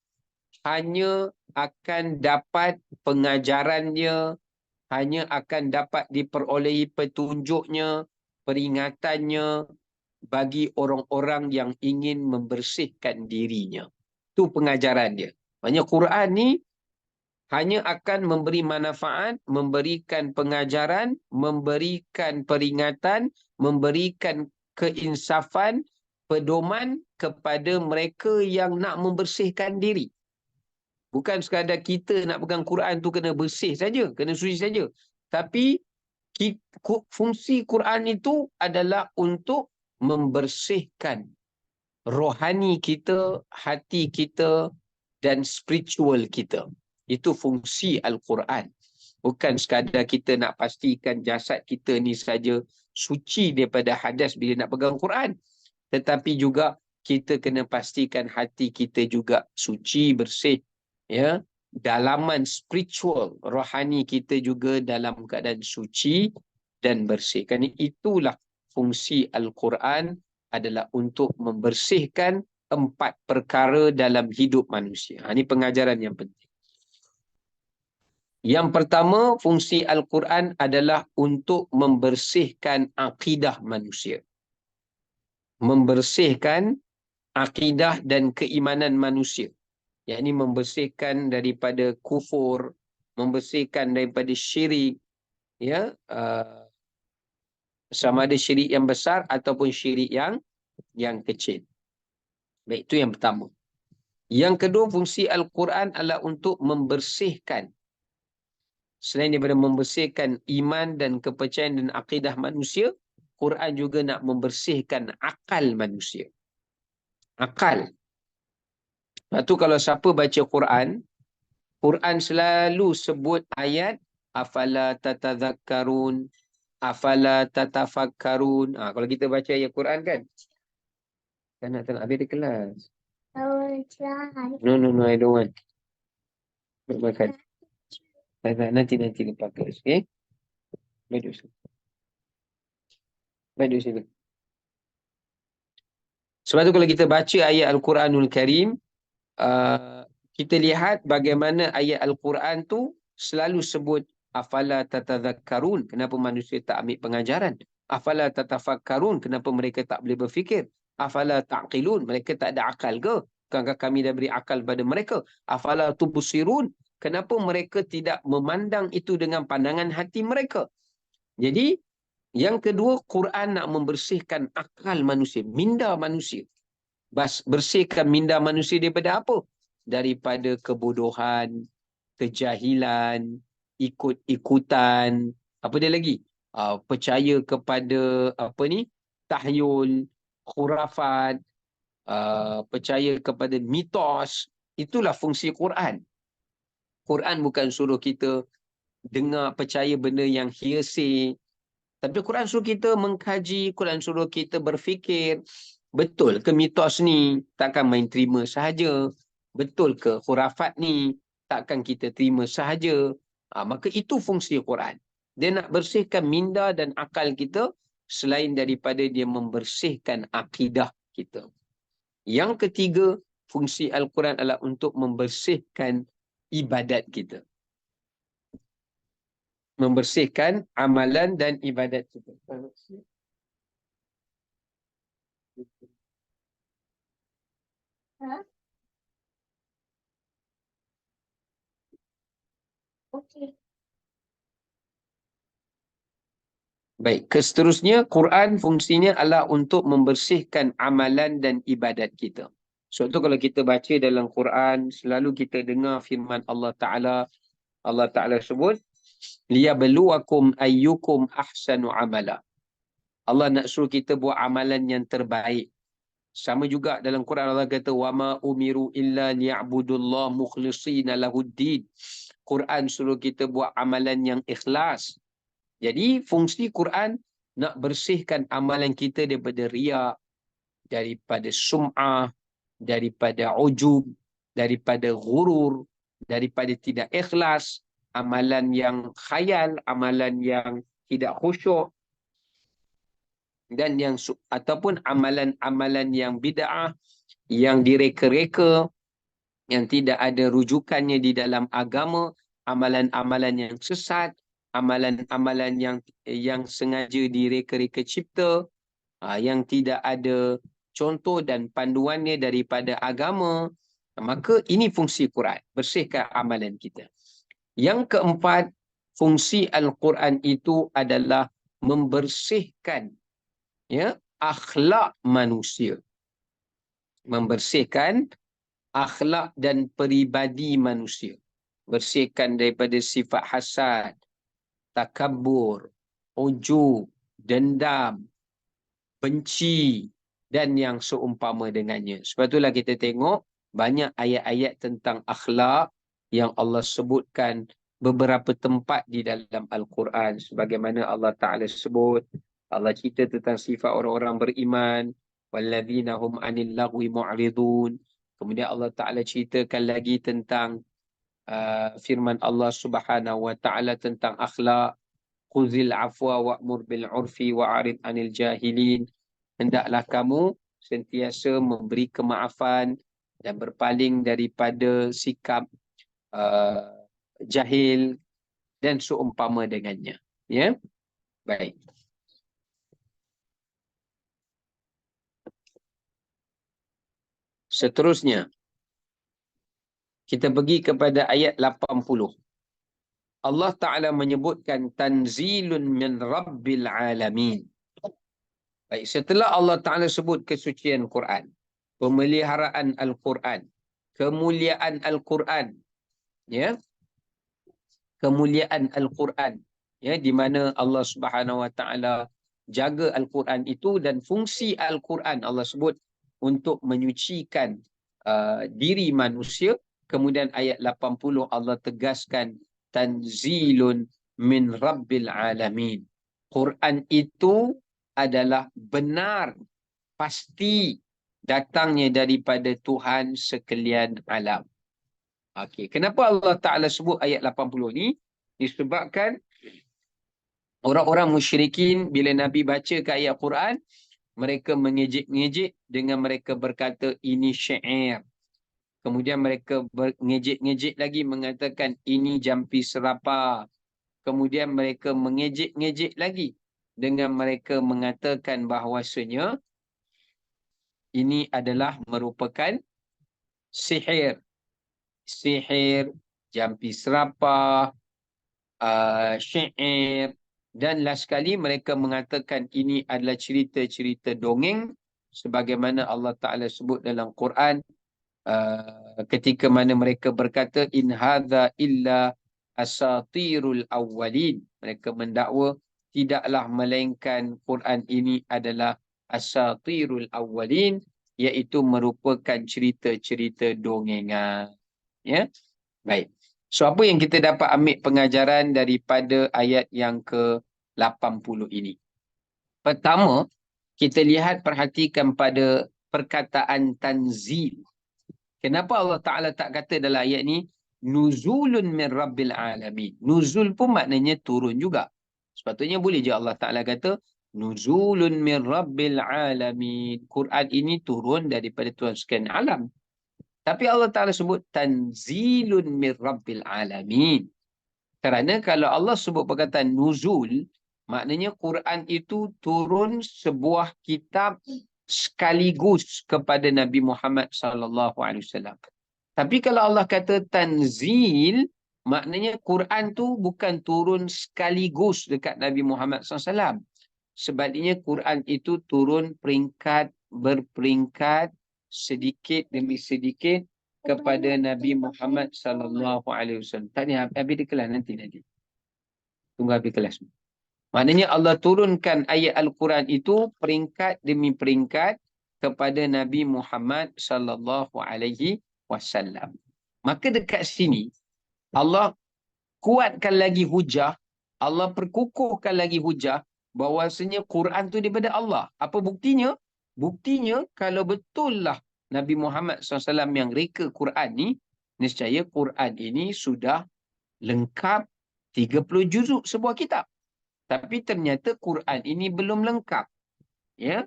hanya akan dapat pengajarannya, hanya akan dapat diperolehi petunjuknya, peringatannya bagi orang-orang yang ingin membersihkan dirinya. Itu pengajaran dia. Maksudnya Quran ni hanya akan memberi manfaat, memberikan pengajaran, memberikan peringatan, memberikan keinsafan, pedoman kepada mereka yang nak membersihkan diri. Bukan sekadar kita nak pegang Quran tu kena bersih saja, kena suci saja. Tapi fungsi Quran itu adalah untuk membersihkan rohani kita, hati kita dan spiritual kita. Itu fungsi Al-Quran. Bukan sekadar kita nak pastikan jasad kita ni saja suci daripada hadas bila nak pegang Quran. Tetapi juga kita kena pastikan hati kita juga suci, bersih. Ya, dalaman spiritual, rohani kita juga dalam keadaan suci dan bersih. Kerana itulah fungsi Al-Quran, adalah untuk membersihkan 4 perkara dalam hidup manusia. Ini pengajaran yang penting. Yang pertama, fungsi Al-Quran adalah untuk membersihkan akidah manusia. Membersihkan akidah dan keimanan manusia. Yakni membersihkan daripada kufur, membersihkan daripada syirik, ya, sama ada syirik yang besar ataupun syirik yang kecil. Baik, itu yang pertama. Yang kedua, fungsi Al-Quran adalah untuk membersihkan. Selain daripada membersihkan iman dan kepercayaan dan akidah manusia, Quran juga nak membersihkan akal manusia. Akal. Lepas tu kalau siapa baca Quran, Quran selalu sebut ayat afala tatadzakkarun, afala tatafakkarun. Kalau kita baca ayat Quran kan, tak nak habis di kelas. No, I don't want. Nak makan. Tak, nanti lepas kelas, okay? Baik duduk sini. Sebab tu kalau kita baca ayat Al-Quranul Karim, kita lihat bagaimana ayat Al-Quran tu selalu sebut afala tatadzakkarun, kenapa manusia tak ambil pengajaran? Afala tatafakkarun, kenapa mereka tak boleh berfikir? Afala taqilun, mereka tak ada akal ke? Bukankah kami dah beri akal pada mereka? Afala tubsirun, kenapa mereka tidak memandang itu dengan pandangan hati mereka? Jadi yang kedua, Quran nak membersihkan akal manusia, minda manusia. Bersihkan minda manusia daripada apa? Daripada kebodohan, kejahilan, ikut-ikutan, apa dia lagi? Percaya kepada tahyul, khurafat, percaya kepada mitos. Itulah fungsi Quran. Quran bukan suruh kita dengar, percaya benda yang hearsay. Tapi Quran suruh kita mengkaji, Quran suruh kita berfikir, betul ke mitos ni takkan main terima sahaja? Betul ke khurafat ni takkan kita terima sahaja? Maka itu fungsi Quran. Dia nak bersihkan minda dan akal kita selain daripada dia membersihkan akidah kita. Yang ketiga, fungsi Al-Quran adalah untuk membersihkan ibadat kita. Membersihkan amalan dan ibadat kita. Okey. Baik, seterusnya Quran fungsinya adalah untuk membersihkan amalan dan ibadat kita. Sebab tu kalau kita baca dalam Quran, selalu kita dengar firman Allah Ta'ala sebut, liyabluwakum ayyukum ahsanu amala. Allah nak suruh kita buat amalan yang terbaik. Sama juga dalam Quran Allah kata, wama umiru illa liya'budullah mukhlishina lahuddin. Quran suruh kita buat amalan yang ikhlas. Jadi fungsi Quran nak bersihkan amalan kita daripada riak, daripada sum'ah, daripada ujub, daripada ghurur, daripada tidak ikhlas, amalan yang khayal, amalan yang tidak khusyuk, dan ataupun amalan-amalan yang bid'ah, yang direka-reka, yang tidak ada rujukannya di dalam agama, amalan-amalan yang sesat, amalan-amalan yang sengaja direka-reka cipta, yang tidak ada contoh dan panduannya daripada agama, maka ini fungsi Quran, bersihkan amalan kita. Yang keempat, fungsi Al-Quran itu adalah membersihkan akhlak manusia. Membersihkan akhlak dan peribadi manusia. Bersihkan daripada sifat hasad, takabur, ujub, dendam, benci, dan yang seumpama dengannya. Sebab itulah kita tengok banyak ayat-ayat tentang akhlak yang Allah sebutkan beberapa tempat di dalam Al-Quran. Sebagaimana Allah Ta'ala sebut, Allah cerita tentang sifat orang-orang beriman, walladzina hum 'anil lagwi mu'ridun. Kemudian Allah Ta'ala ceritakan lagi tentang firman Allah Subhanahu wa Ta'ala tentang akhlak, khuzil afwa wa'mur bil 'urfi wa'arid 'anil jahilin. Hendaklah kamu sentiasa memberi kemaafan dan berpaling daripada sikap jahil dan seumpama dengannya. Ya, baik. Seterusnya, kita pergi kepada ayat 80. Allah Ta'ala menyebutkan tanzilun min rabbil alamin. Baik, setelah Allah Ta'ala sebut kesucian Quran, pemeliharaan Al-Quran, kemuliaan Al-Quran, ya, kemuliaan Al-Quran, ya, di mana Allah Subhanahu wa Ta'ala jaga Al-Quran itu, dan fungsi Al-Quran Allah sebut untuk menyucikan diri manusia. Kemudian ayat 80 Allah tegaskan tanzilun min rabbil alamin. Quran itu adalah benar, pasti datangnya daripada Tuhan sekalian alam. Okey, kenapa Allah Ta'ala sebut ayat 80 ni? Disebabkan orang-orang musyrikin bila Nabi baca ke ayat Quran, mereka mengejek-ngejek dengan mereka berkata ini syair. Kemudian mereka mengejek-ngejek lagi mengatakan ini jampi serapa. Kemudian mereka mengejek-ngejek lagi dengan mereka mengatakan bahawasanya ini adalah merupakan sihir. Sihir, jampi serapah, syair, dan last sekali mereka mengatakan ini adalah cerita-cerita dongeng, sebagaimana Allah Ta'ala sebut dalam Quran ketika mana mereka berkata in hadza illa asatirul awwalin. Mereka mendakwa tidaklah melainkan Quran ini adalah asatirul awwalin, iaitu merupakan cerita-cerita dongengan. Ya, baik. So, apa yang kita dapat ambil pengajaran daripada ayat yang ke-80 ini? Pertama, kita lihat, perhatikan pada perkataan tanzil. Kenapa Allah Ta'ala tak kata dalam ayat ni nuzulun min rabbil alamin? Nuzul pun maknanya turun juga. Sepatutnya boleh je Allah Ta'ala kata nuzulun min rabbil alamin. Quran ini turun daripada Tuhan sekalian alam. Tapi Allah Ta'ala sebut tanzilun min rabbil alamin. Kerana kalau Allah sebut perkataan nuzul, maknanya Quran itu turun sebuah kitab sekaligus kepada Nabi Muhammad SAW. Tapi kalau Allah kata tanzil, maknanya Quran tu bukan turun sekaligus dekat Nabi Muhammad SAW. Sebaliknya Quran itu turun peringkat berperingkat, sedikit demi sedikit kepada Nabi Muhammad SAW. Tak ni habis di kelas nanti. Tunggu habis kelas. Maknanya Allah turunkan ayat Al-Quran itu peringkat demi peringkat kepada Nabi Muhammad SAW. Maka dekat sini Allah kuatkan lagi hujah, Allah perkukuhkan lagi hujah bahawasanya Quran tu daripada Allah. Apa buktinya? Buktinya kalau betul lah Nabi Muhammad SAW yang reka Quran ni, nescaya Quran ini sudah lengkap 30 juzuk sebuah kitab. Tapi ternyata Quran ini belum lengkap. Ya,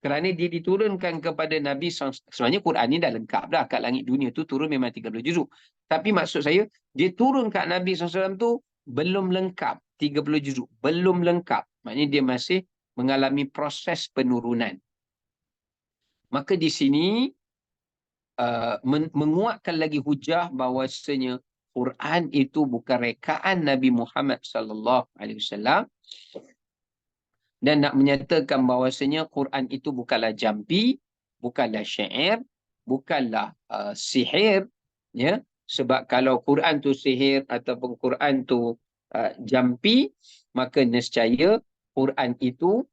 kerana dia diturunkan kepada Nabi SAW. Sebenarnya Quran ni dah lengkap dah. Kat langit dunia tu turun memang 30 juzuk. Tapi maksud saya, dia turun kat Nabi SAW tu belum lengkap 30 juzuk. Belum lengkap. Maknanya dia masih mengalami proses penurunan. Maka di sini menguatkan lagi hujah bahawasanya Quran itu bukan rekaan Nabi Muhammad SAW. Dan nak menyatakan bahawasanya Quran itu bukanlah jampi, bukanlah syair, bukanlah sihir. Ya? Sebab kalau Quran tu sihir ataupun Quran tu jampi, maka nescaya Quran itu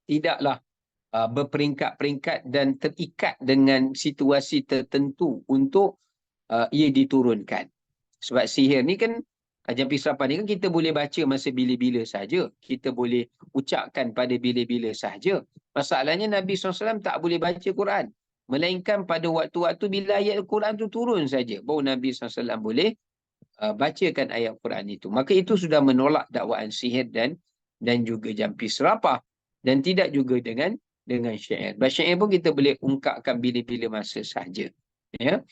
tidaklah berperingkat-peringkat dan terikat dengan situasi tertentu untuk ia diturunkan. Sebab sihir ni kan, jampi serapan ni kan kita boleh baca masa bila-bila saja. Kita boleh ucapkan pada bila-bila saja. Masalahnya Nabi SAW tak boleh baca Quran. Melainkan pada waktu-waktu bila ayat Al-Quran tu turun saja. Baru Nabi SAW boleh bacakan ayat Quran itu. Maka itu sudah menolak dakwaan sihir dan juga jampi serapah. Dan tidak juga dengan syair. Syair pun kita boleh ungkapkan bila-bila masa sahaja. Ya.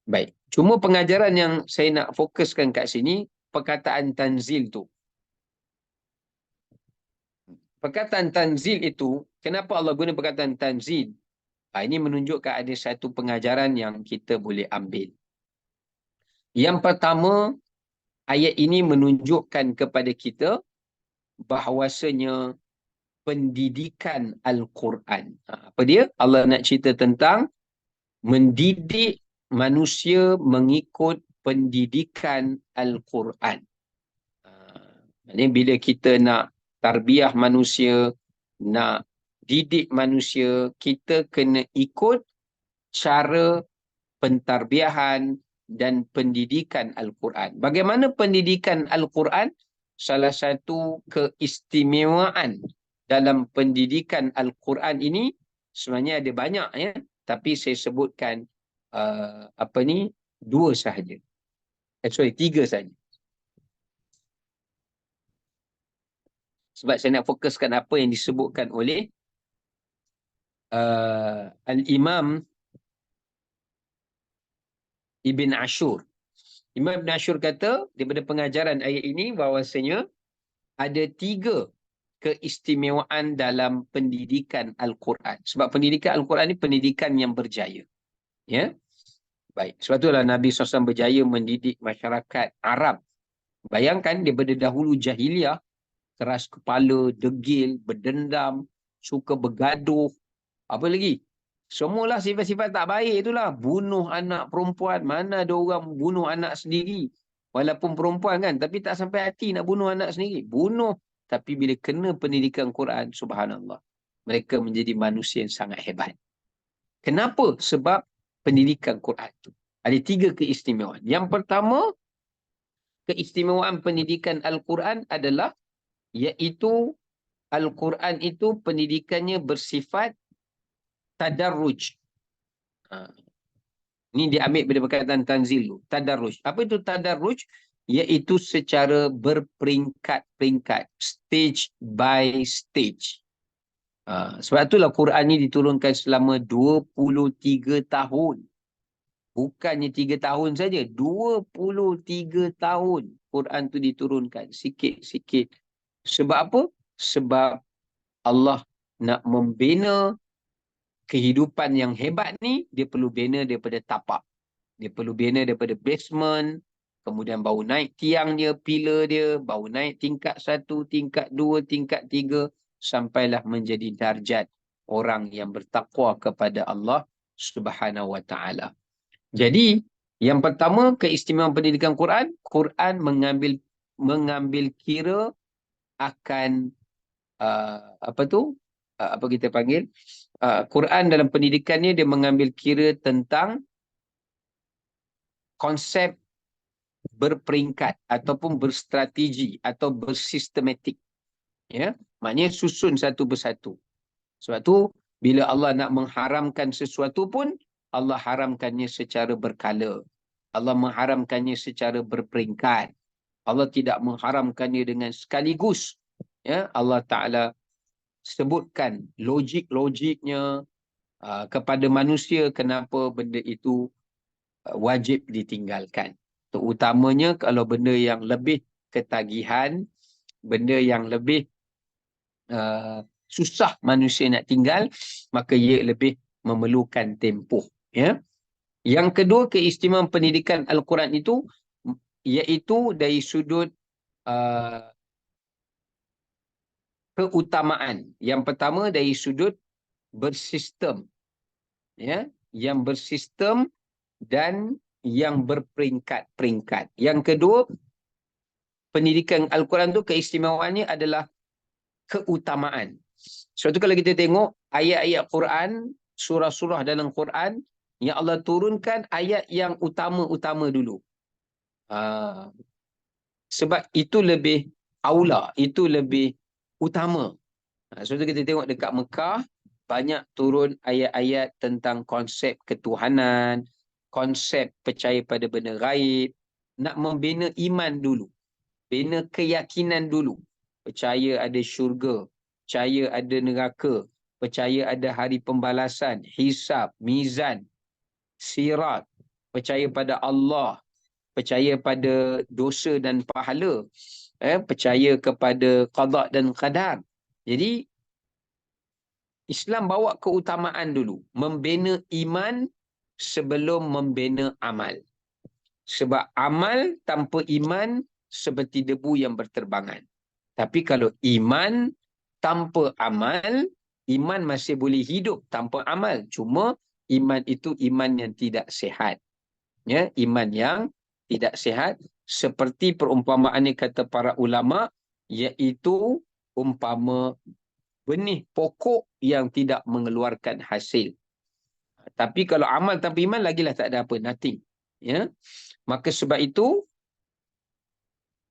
Baik. Cuma pengajaran yang saya nak fokuskan kat sini, perkataan tanzil tu. Perkataan tanzil itu, kenapa Allah guna perkataan tanzil? Ini menunjukkan ada satu pengajaran yang kita boleh ambil. Yang pertama, ayat ini menunjukkan kepada kita bahawasanya pendidikan Al-Quran. Apa dia? Allah nak cerita tentang mendidik manusia mengikut pendidikan Al-Quran. Maksudnya bila kita nak tarbiyah manusia, nak didik manusia, kita kena ikut cara pentarbiahan dan pendidikan Al-Quran. Bagaimana pendidikan Al-Quran? Salah satu keistimewaan dalam pendidikan Al-Quran ini sebenarnya ada banyak, ya, tapi saya sebutkan dua sahaja. Tiga sahaja. Sebab saya nak fokuskan apa yang disebutkan oleh Al-Imam Ibn Ashur. Imam Ibn Ashur kata daripada pengajaran ayat ini bahawasanya ada tiga keistimewaan dalam pendidikan Al-Quran. Sebab pendidikan Al-Quran ini pendidikan yang berjaya. Ya. Baik. Sebab itulah Nabi SAW berjaya mendidik masyarakat Arab. Bayangkan daripada dahulu jahiliah, keras kepala, degil, berdendam, suka bergaduh. Apa lagi? Semualah sifat-sifat tak baik itulah. Bunuh anak perempuan. Mana ada orang bunuh anak sendiri. Walaupun perempuan kan. Tapi tak sampai hati nak bunuh anak sendiri. Bunuh. Tapi bila kena pendidikan Quran, subhanallah, mereka menjadi manusia yang sangat hebat. Kenapa? Sebab pendidikan Quran itu. Ada tiga keistimewaan. Yang pertama, keistimewaan pendidikan Al-Quran adalah iaitu Al-Quran itu pendidikannya bersifat tadarruj. Ini diambil dari perkataan tanzil. Tadarruj. Apa itu tadarruj? Iaitu secara berperingkat-peringkat. Stage by stage. Sebab itulah Quran ini diturunkan selama 23 tahun. Bukannya 3 tahun saja. 23 tahun Quran itu diturunkan. Sikit-sikit. Sebab apa? Sebab Allah nak membina kehidupan yang hebat ni, dia perlu bina daripada tapak. Dia perlu bina daripada basement, kemudian baru naik tiang dia, pilar dia, baru naik tingkat 1, tingkat 2, tingkat 3, sampailah menjadi darjat orang yang bertakwa kepada Allah Subhanahu wa taala. Jadi, yang pertama keistimewaan pendidikan Quran, Quran mengambil kira akan apa kita panggil? Quran dalam pendidikannya dia mengambil kira tentang konsep berperingkat ataupun berstrategi atau bersistematik. Ya, maknanya susun satu persatu. Sebab tu bila Allah nak mengharamkan sesuatu pun Allah haramkannya secara berkala. Allah mengharamkannya secara berperingkat. Allah tidak mengharamkannya dengan sekaligus. Ya, Allah Ta'ala sebutkan logik-logiknya kepada manusia kenapa benda itu wajib ditinggalkan. Terutamanya kalau benda yang lebih ketagihan, benda yang lebih susah manusia nak tinggal, maka ia lebih memerlukan tempoh. Ya. Yang kedua, keistimewaan pendidikan Al-Quran itu iaitu dari sudut keutamaan. Yang pertama dari sudut bersistem. Ya, yang bersistem dan yang berperingkat-peringkat. Yang kedua, pendidikan Al-Quran itu keistimewaannya adalah keutamaan. Sebab itu kalau kita tengok ayat-ayat Quran, surah-surah dalam Quran, yang Allah turunkan ayat yang utama-utama dulu. Sebab itu lebih aula, itu lebih utama. Sebab itu kita tengok dekat Mekah, banyak turun ayat-ayat tentang konsep ketuhanan, konsep percaya pada benda gaib, nak membina iman dulu, bina keyakinan dulu. Percaya ada syurga, percaya ada neraka, percaya ada hari pembalasan, hisab, mizan, sirat, percaya pada Allah, percaya pada dosa dan pahala, percaya kepada qada dan qadar. Jadi Islam bawa keutamaan dulu, membina iman sebelum membina amal. Sebab amal tanpa iman seperti debu yang berterbangan. Tapi kalau iman tanpa amal, iman masih boleh hidup tanpa amal. Cuma iman itu iman yang tidak sihat. Ya, iman yang tidak sihat seperti perumpamaannya kata para ulama, iaitu umpama benih pokok yang tidak mengeluarkan hasil. Tapi kalau amal tanpa iman, lagilah tak ada apa, nothing. Ya, maka sebab itu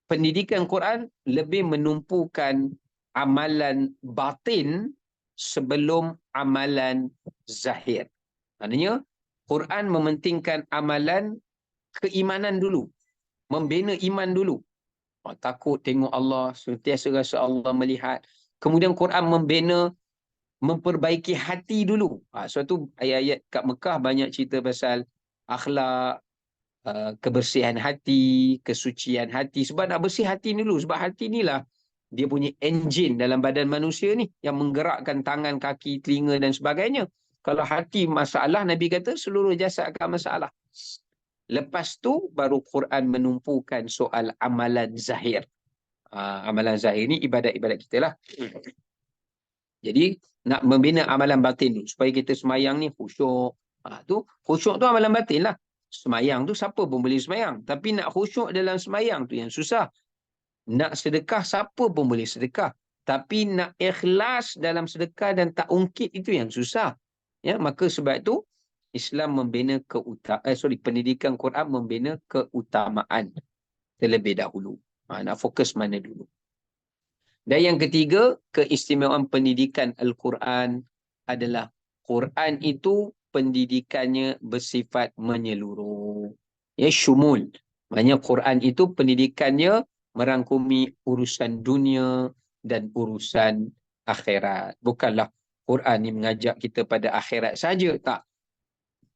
pendidikan Quran lebih menumpukan amalan batin sebelum amalan zahir. Maknanya Quran mementingkan amalan keimanan dulu, membina iman dulu. Takut tengok Allah, sentiasa rasa Allah melihat. Kemudian Quran membina, memperbaiki hati dulu. Suatu ayat-ayat kat Mekah banyak cerita pasal akhlak, kebersihan hati, kesucian hati. Sebab nak bersih hati dulu. Sebab hati inilah dia punya enjin dalam badan manusia ni yang menggerakkan tangan, kaki, telinga dan sebagainya. Kalau hati masalah, Nabi kata seluruh jasad akan masalah. Lepas tu baru Quran menumpukan soal amalan zahir. Amalan zahir ni ibadat-ibadat kita lah. Jadi nak membina amalan batin tu supaya kita semayang ni khusyuk. Khusyuk tu amalan batin lah. Semayang tu siapa pun boleh semayang. Tapi nak khusyuk dalam semayang tu yang susah. Nak sedekah siapa pun boleh sedekah. Tapi nak ikhlas dalam sedekah dan tak ungkit itu yang susah. Ya, maka sebab tu Islam membina pendidikan Quran membina keutamaan terlebih dahulu. Nak fokus mana dulu. Dan yang ketiga, keistimewaan pendidikan Al-Quran adalah Quran itu pendidikannya bersifat menyeluruh. Ya, syumul. Maknanya Quran itu pendidikannya merangkumi urusan dunia dan urusan akhirat. Bukanlah Quran ni mengajak kita pada akhirat saja, tak.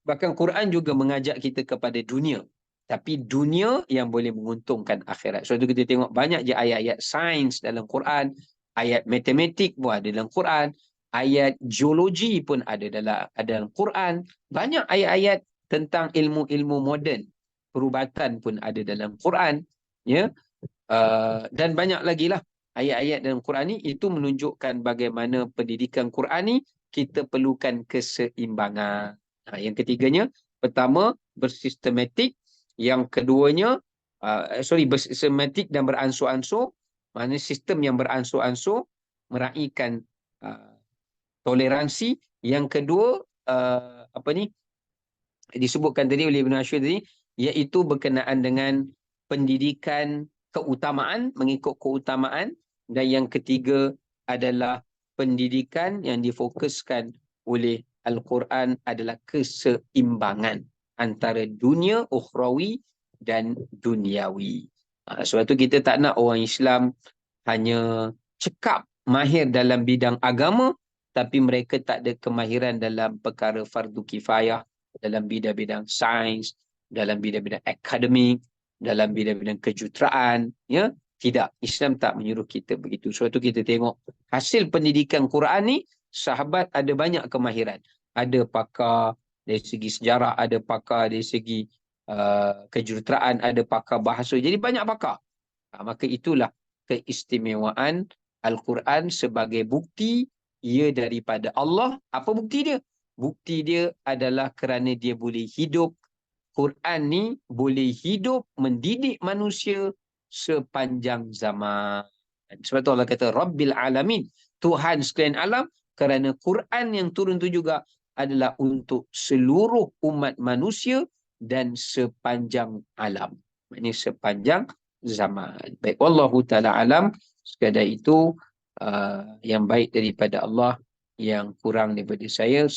Bahkan Quran juga mengajak kita kepada dunia. Tapi dunia yang boleh menguntungkan akhirat. Sebab tu kita tengok banyak je ayat-ayat sains dalam Quran. Ayat matematik pun ada dalam Quran. Ayat geologi pun ada dalam Quran. Banyak ayat-ayat tentang ilmu-ilmu moden. Perubatan pun ada dalam Quran. Ya. Dan banyak lagi lah ayat-ayat dalam Quran ni. Itu menunjukkan bagaimana pendidikan Quran ni kita perlukan keseimbangan. Yang ketiganya, pertama bersistematik. Yang keduanya, bersistematik dan beransur-ansur. Maknanya sistem yang beransur-ansur meraihkan toleransi. Yang kedua, disebutkan tadi oleh Ibn Ashur tadi, iaitu berkenaan dengan pendidikan keutamaan, mengikut keutamaan. Dan yang ketiga adalah pendidikan yang difokuskan oleh Al-Quran adalah keseimbangan antara dunia ukhrawi dan duniawi. Sebab tu kita tak nak orang Islam hanya cekap mahir dalam bidang agama, tapi mereka tak ada kemahiran dalam perkara fardu kifayah, dalam bidang-bidang sains, dalam bidang-bidang akademik, dalam bidang-bidang kejuruteraan. Ya, tidak. Islam tak menyuruh kita begitu. Sebab tu kita tengok hasil pendidikan Quran ni, sahabat ada banyak kemahiran. Ada pakar dari segi sejarah, ada pakar dari segi kejuruteraan, ada pakar bahasa. Jadi banyak pakar. Maka itulah keistimewaan Al-Quran sebagai bukti ia daripada Allah. Apa bukti dia? Bukti dia adalah kerana dia boleh hidup. Quran ni boleh hidup mendidik manusia sepanjang zaman. Sebab tu Allah kata Rabbil Alamin, Tuhan sekalian alam, kerana Quran yang turun tu juga adalah untuk seluruh umat manusia dan sepanjang alam. Ini sepanjang zaman. Baik, wallahu taala alam. Sekadar itu yang baik daripada Allah, yang kurang daripada saya.